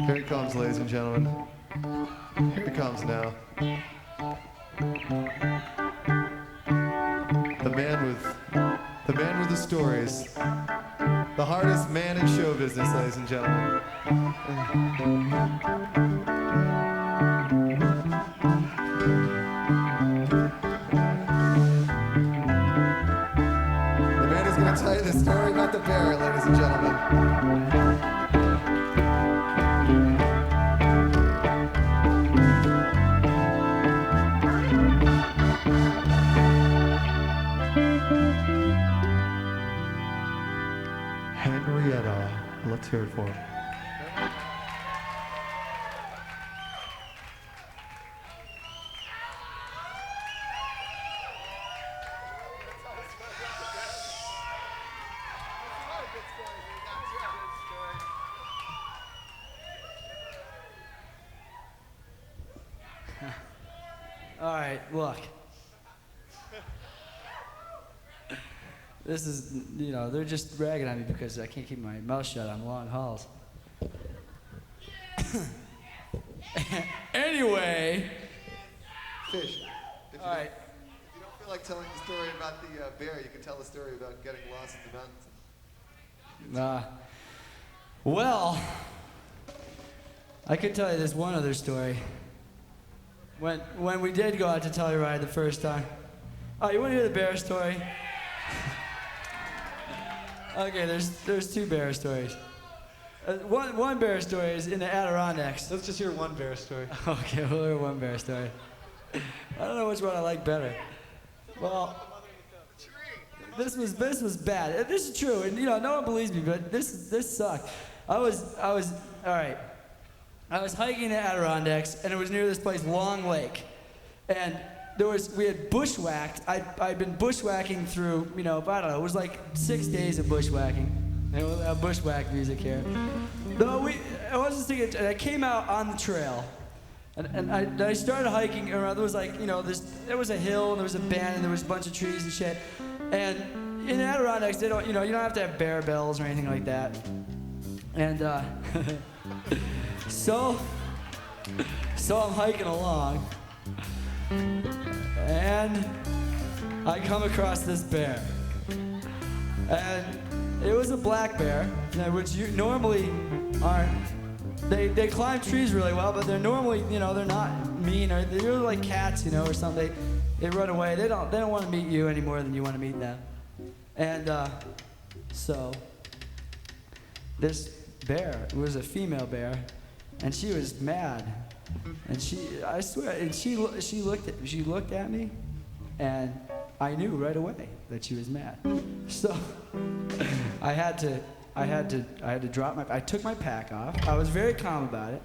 Here he comes, ladies and gentlemen. Here he comes now. The man with the stories. The hardest man in show business, ladies and gentlemen. The man who's going to tell you the story about the bear, ladies and gentlemen. Henrietta. Let's hear it for him. All right, look. This is, they're just ragging on me because I can't keep my mouth shut on long hauls. Anyway. Fish. All right. If you don't feel like telling the story about the bear, you can tell the story about getting lost in the mountains. Well, I could tell you this one other story. When we did go out to Telluride the first time. Oh, you want to hear the bear story? Okay, there's two bear stories. One bear story is in the Adirondacks. Let's just hear one bear story. Okay, we'll hear one bear story. I don't know which one I like better. Well, this was bad. This is true, and no one believes me, but this sucked. I was all right. I was hiking the Adirondacks, and it was near this place, Long Lake, and we had bushwhacked. I'd been bushwhacking through, I don't know, it was like 6 days of bushwhacking. And we'll have bushwhack music here. No, I wasn't thinking, and I came out on the trail, and I started hiking around. There was like, there was a hill, and there was a bend, and there was a bunch of trees and shit. And in the Adirondacks, they don't, you don't have to have bear bells or anything like that. And so I'm hiking along. And I come across this bear. And it was a black bear, which you normally aren't. They climb trees really well, but they're normally, they're not mean, or they're like cats, or something. They run away. They don't want to meet you any more than you want to meet them. And so this bear was a female bear, and she was mad. And I swear, and she looked at me, and I knew right away that she was mad. So I had to drop I took my pack off. I was very calm about it.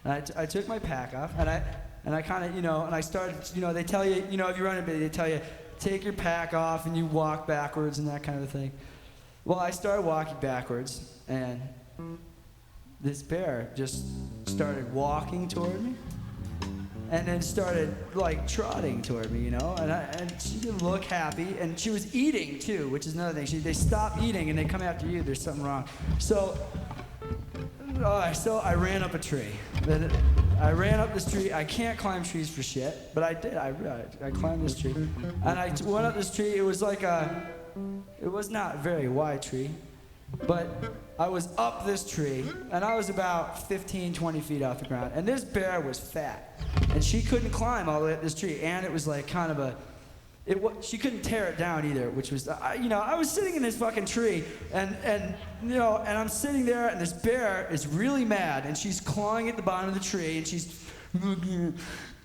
And I took my pack off, and I kind of, and I started, they tell you, if you run a bit, they tell you, take your pack off and you walk backwards and that kind of thing. Well, I started walking backwards, and this bear just started walking toward me, and then started like trotting toward me, and she didn't look happy, and she was eating too, which is another thing. They stop eating and they come after you. There's something wrong. So I ran up a tree. I ran up this tree. I can't climb trees for shit, but I did. I climbed this tree, and I went up this tree. It was not a very wide tree, but I was up this tree, and I was about 15, 20 feet off the ground, and this bear was fat, and she couldn't climb all the way up this tree, and it was like kind of she couldn't tear it down either, which was, I was sitting in this fucking tree, and I'm sitting there, and this bear is really mad, and she's clawing at the bottom of the tree, and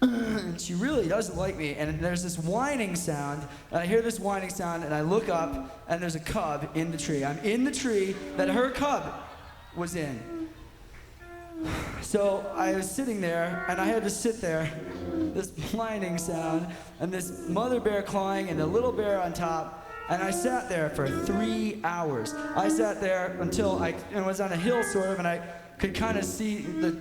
and she really doesn't like me, and there's this whining sound, and I hear this whining sound, and I look up, and there's a cub in the tree. I'm in the tree that her cub was in. So I was sitting there, and I had to sit there, this whining sound, and this mother bear clawing, and the little bear on top, and I sat there for 3 hours. I sat there until it was on a hill sort of, and I could kind of see the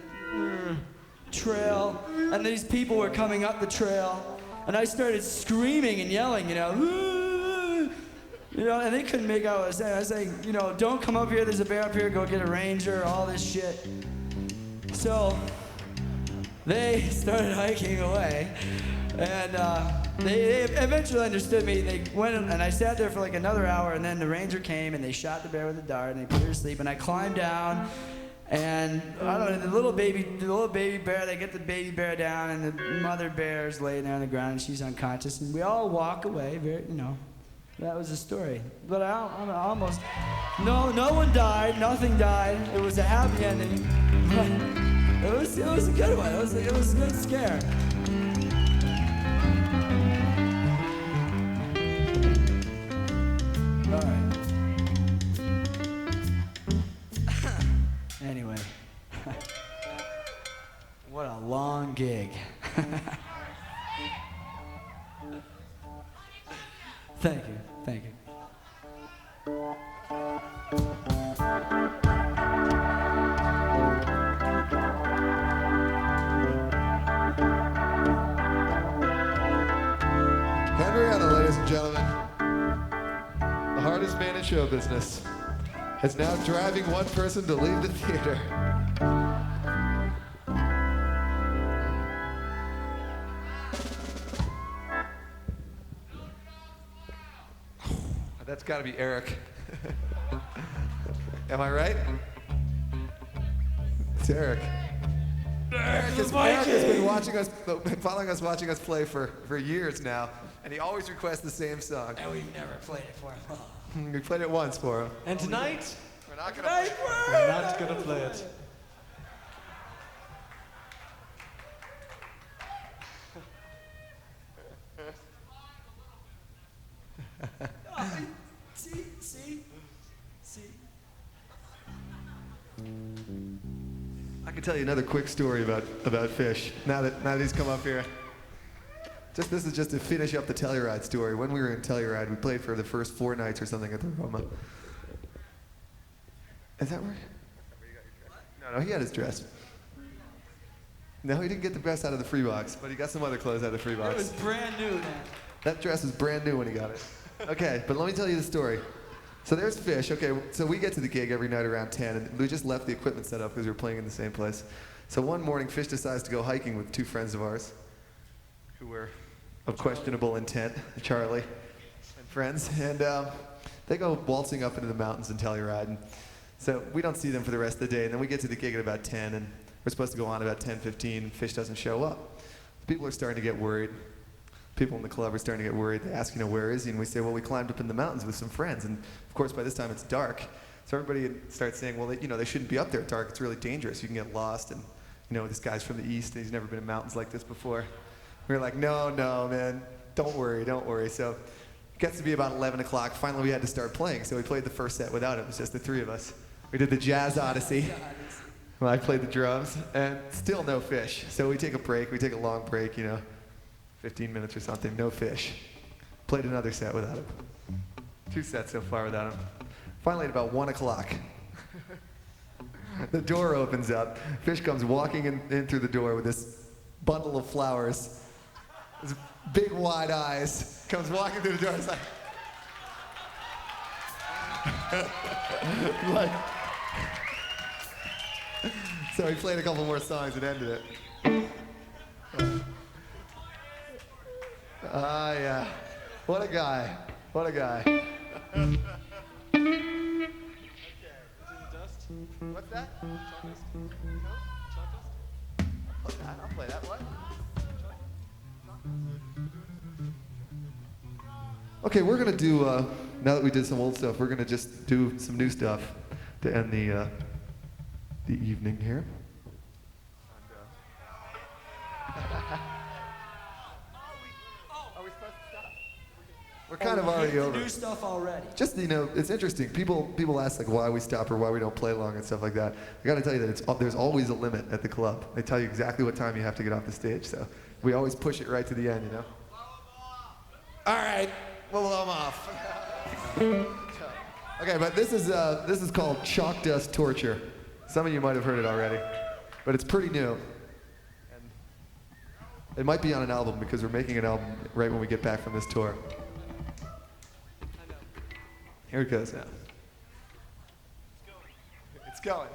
trail, and these people were coming up the trail, and I started screaming and yelling, You know, and they couldn't make out what I was saying. I was saying, you know, don't come up here, there's a bear up here, go get a ranger, all this shit. So they started hiking away, and they eventually understood me. They went, and I sat there for like another hour, and then the ranger came, and they shot the bear with a dart, and they put her to sleep, and I climbed down, and I don't know, the little baby bear, they get the baby bear down, and the mother bear's laying there on the ground, and she's unconscious, and we all walk away, very, you know. That was the story. But I almost, no one died, nothing died. It was a happy ending. But it was a good one. It was a good scare. All right. Anyway, what a long gig. Thank you. Thank you. Henrietta, ladies and gentlemen, the hardest man in show business, is now driving one person to leave the theater. That's got to be Eric. Am I right? It's Eric. Eric has been following us, watching us play for years now, and he always requests the same song. And we've never played it for him. We played it once for him. And tonight, We're not gonna play it. we're not going to play it. See. I can tell you another quick story about Fish. Now that he's come up here. This is just to finish up the Telluride story. When we were in Telluride, we played for the first 4 nights or something at the Roma. Is that where? No, he had his dress. No, he didn't get the best out of the free box, but he got some other clothes out of the free box. It was brand new then. That dress was brand new when he got it. Okay, but let me tell you the story. So there's Fish. Okay, so we get to the gig every night around 10, and we just left the equipment set up because we were playing in the same place. So one morning, Fish decides to go hiking with 2 friends of ours who were of questionable intent, Charlie and friends, and they go waltzing up into the mountains in Telluride. And so we don't see them for the rest of the day, and then we get to the gig at about 10, and we're supposed to go on about 10:15, and Fish doesn't show up. People are starting to get worried. People in the club are starting to get worried. They ask, where is he? And we say, well, we climbed up in the mountains with some friends. And of course, by this time it's dark. So everybody starts saying, well, they shouldn't be up there at dark. It's really dangerous. You can get lost. And, this guy's from the east, and he's never been in mountains like this before. We were like, no, man, don't worry. So it gets to be about 11 o'clock. Finally, we had to start playing. So we played the first set without him. It was just the 3 of us. We did the Jazz Odyssey. Well, I played the drums, and still no Fish. So we take a break. We take a long break, 15 minutes or something, no Fish. Played another set without him. 2 sets so far without him. Finally, at about 1 o'clock, the door opens up. Fish comes walking in through the door with this bundle of flowers, his big wide eyes, comes walking through the door. It's like, so he played a couple more songs and ended it. Yeah. What a guy. Okay. What's that? I'll play that. What? Okay, we're gonna do, now that we did some old stuff, we're gonna just do some new stuff to end the evening here. We're kind of already over. New stuff already. Just, it's interesting. People ask why we stop or why we don't play long and stuff like that. I got to tell you that there's always a limit at the club. They tell you exactly what time you have to get off the stage, so we always push it right to the end, All right, we'll blow them off. Okay, but this is called Chalk Dust Torture. Some of you might have heard it already, but it's pretty new. And it might be on an album because we're making an album right when we get back from this tour. Here it goes now. It's going.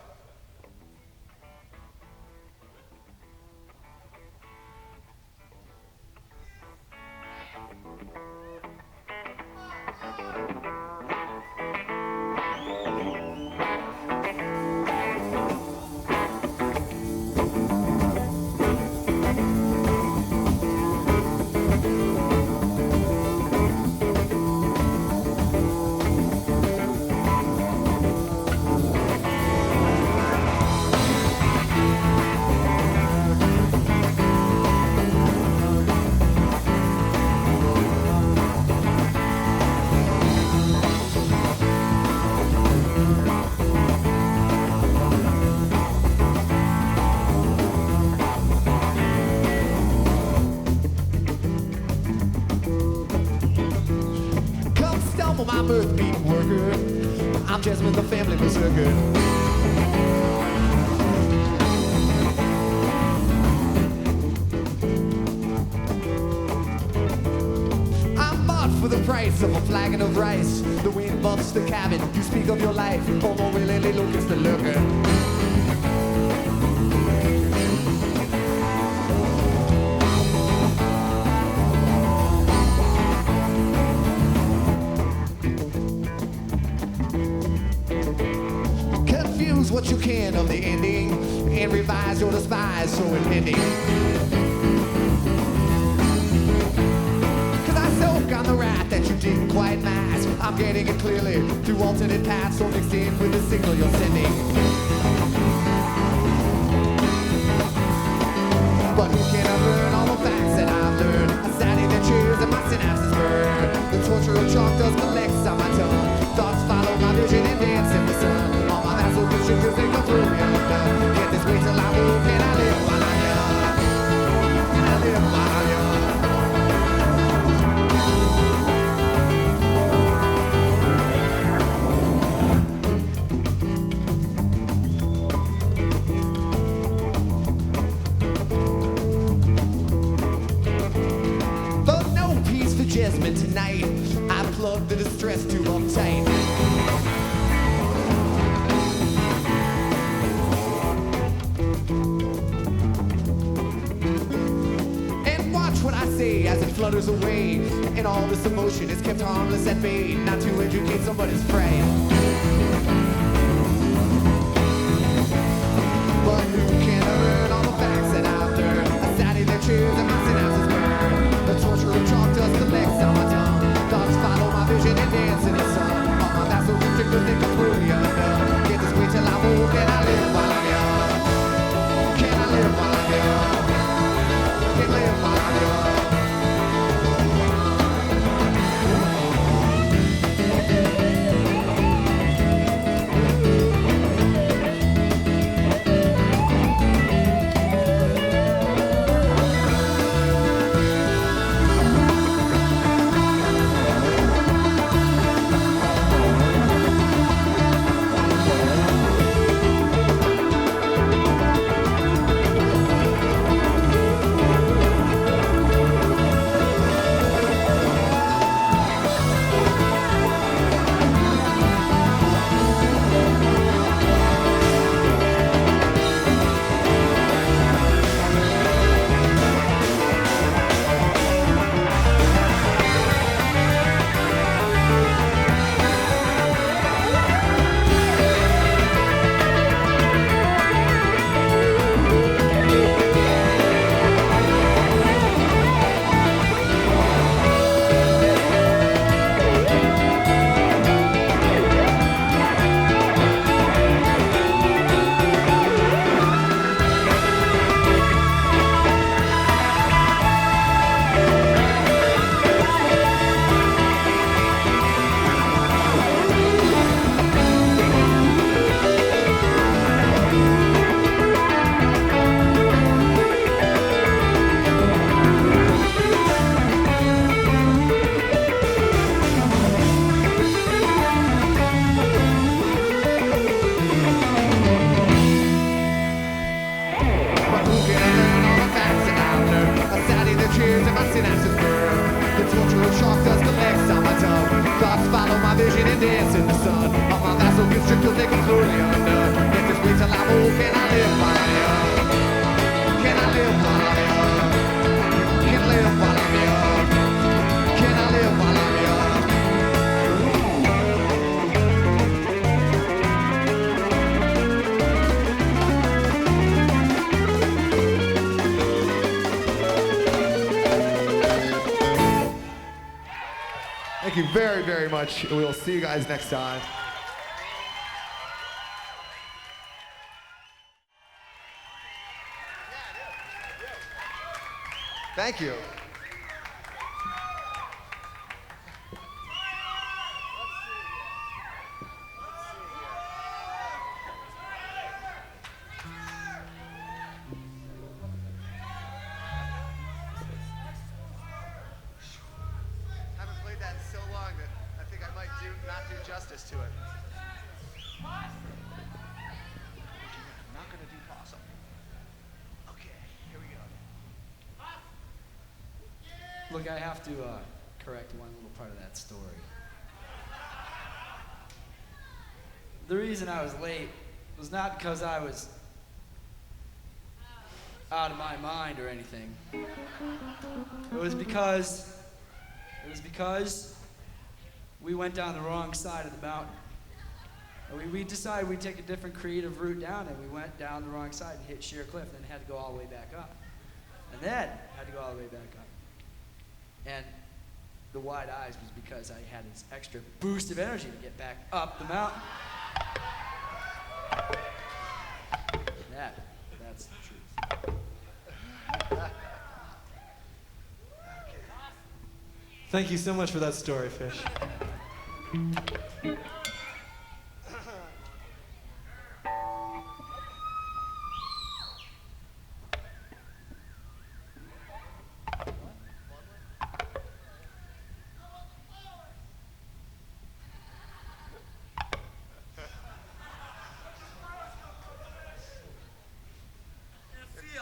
Come stumble my birth beat worker. I'm Jasmine the family berserker. I'm bought for the price of a flagon of rice. The wind buffs the cabin. You speak of your life. Como really look, it's the lurker. Confuse what you can of the ending and revise your despise so impending. Cause I soak on the rat that you didn't quite mask. I'm getting it clearly through alternate paths, so mixed in with the signal you're sending. But who can unlearn all the facts that I've learned? I sat in the chairs and my synapses burn. The torture of chalk dust collects on my tongue. Thoughts follow my vision and dance in the sun. All my vassal sugars they go through me undone. Get this way till I move, can I live while I'm young? Can I live while I'm young? But no peace for Jasmine tonight. I plugged the distress tube up tight. And watch what I say as it flutters away. And all this emotion is kept harmless at bay, not to educate somebody's fright. But who can learn all the facts that I've learned? I sat in their chairs and my synapses burn. The torture of chalk dust collects on my tongue. Thoughts follow my vision and dance in the sun. All my vassal ridiculous they come through the undone. Get this way till I move, can I live while I'm young? Can I live while I'm young? Can I live while I'm young? just to make them slowly under. If this wait till I'm old, can I live while I'm young? Can I live while I'm young? Can I live while I'm young? Can I live while I'm young? Thank you very, very much. We will see you guys next time. Thank you. Haven't played that in so long that I think I might not do justice to it. I'm not gonna do possum. Okay, here we go. Look, I have to correct one little part of that story. The reason I was late was not because I was out of my mind or anything. It was because we went down the wrong side of the mountain. And we decided we'd take a different creative route down, and we went down the wrong side and hit sheer cliff, and then had to go all the way back up. And then had to go all the way back up. And the wide eyes was because I had this extra boost of energy to get back up the mountain. That's the truth. Thank you so much for that story, Fish.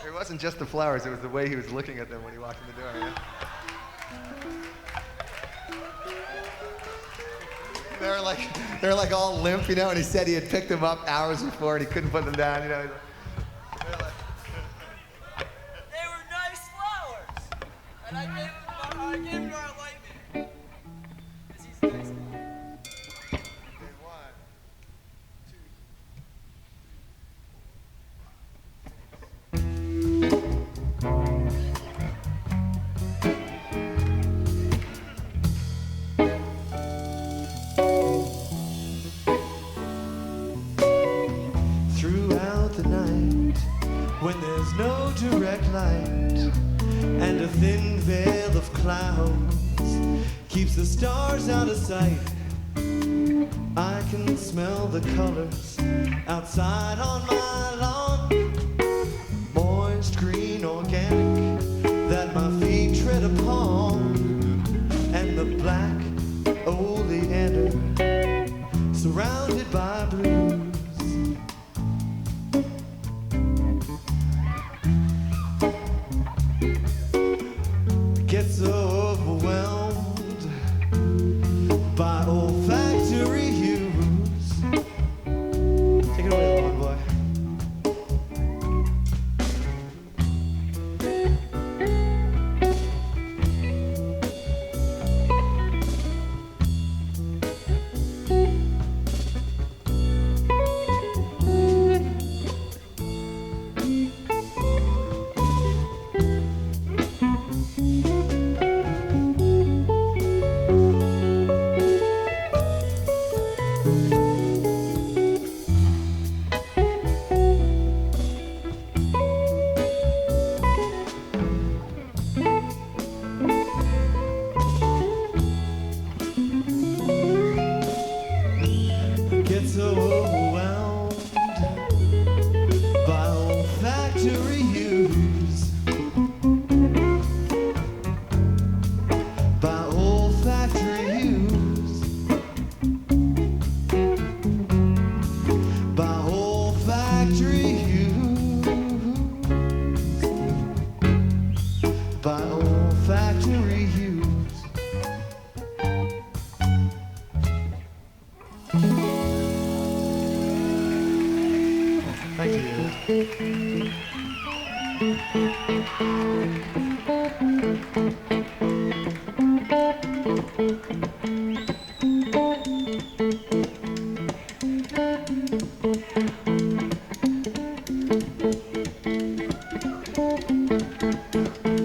It wasn't just the flowers, it was the way he was looking at them when he walked in the door. Yeah? They're like all limp, you know, and he said he had picked them up hours before and he couldn't put them down, you know. They were nice flowers, and I gave them to our lightning. 'Cause he's a nice guy. Okay, 1, 2. Throughout the night, when there's no direct light, and a thin veil of clouds keeps the stars out of sight, I can smell the colors outside on my lawn. Moist green organic that my feet tread upon, and the black oleander surrounded by blues. Get so overwhelmed by olfactory hues. Take it away, Lawn Boy. Thank you.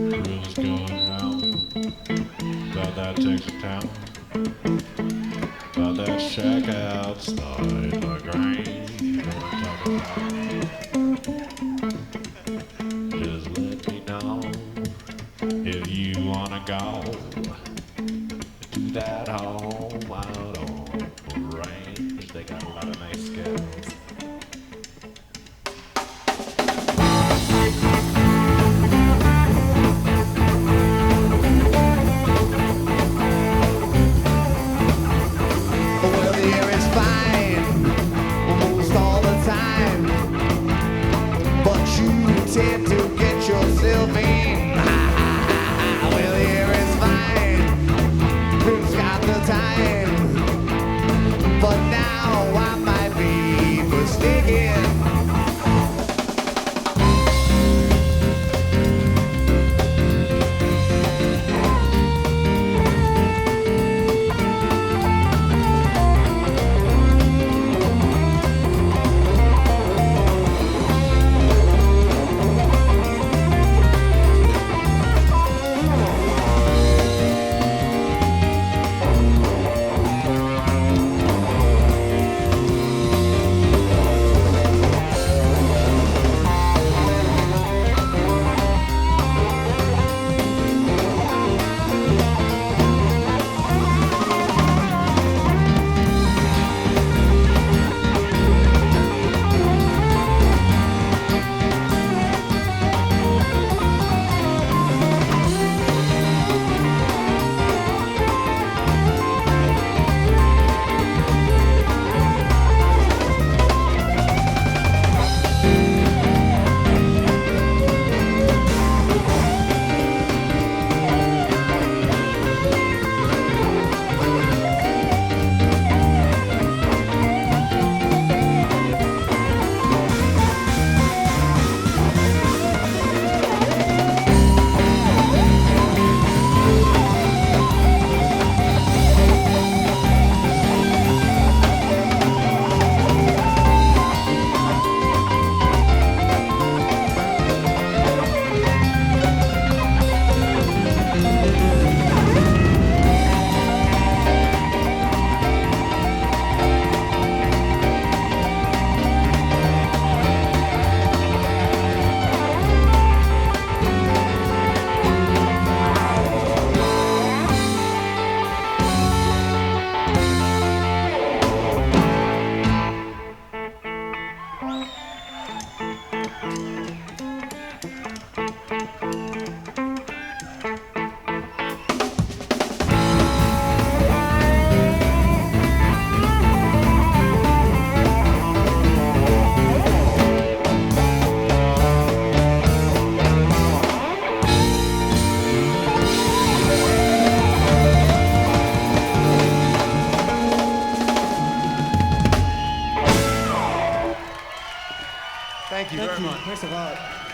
Rumors going round about that Texas town, about that shack outside the grain. Just let me know if you wanna go to that home out on the range. They got a lot of nice skills. Well, the air is fine almost all the time, but you tend to get yourself in. Well, the air is fine, who's got the time? But now I might be mistaken. Thank you very much. Thanks a lot.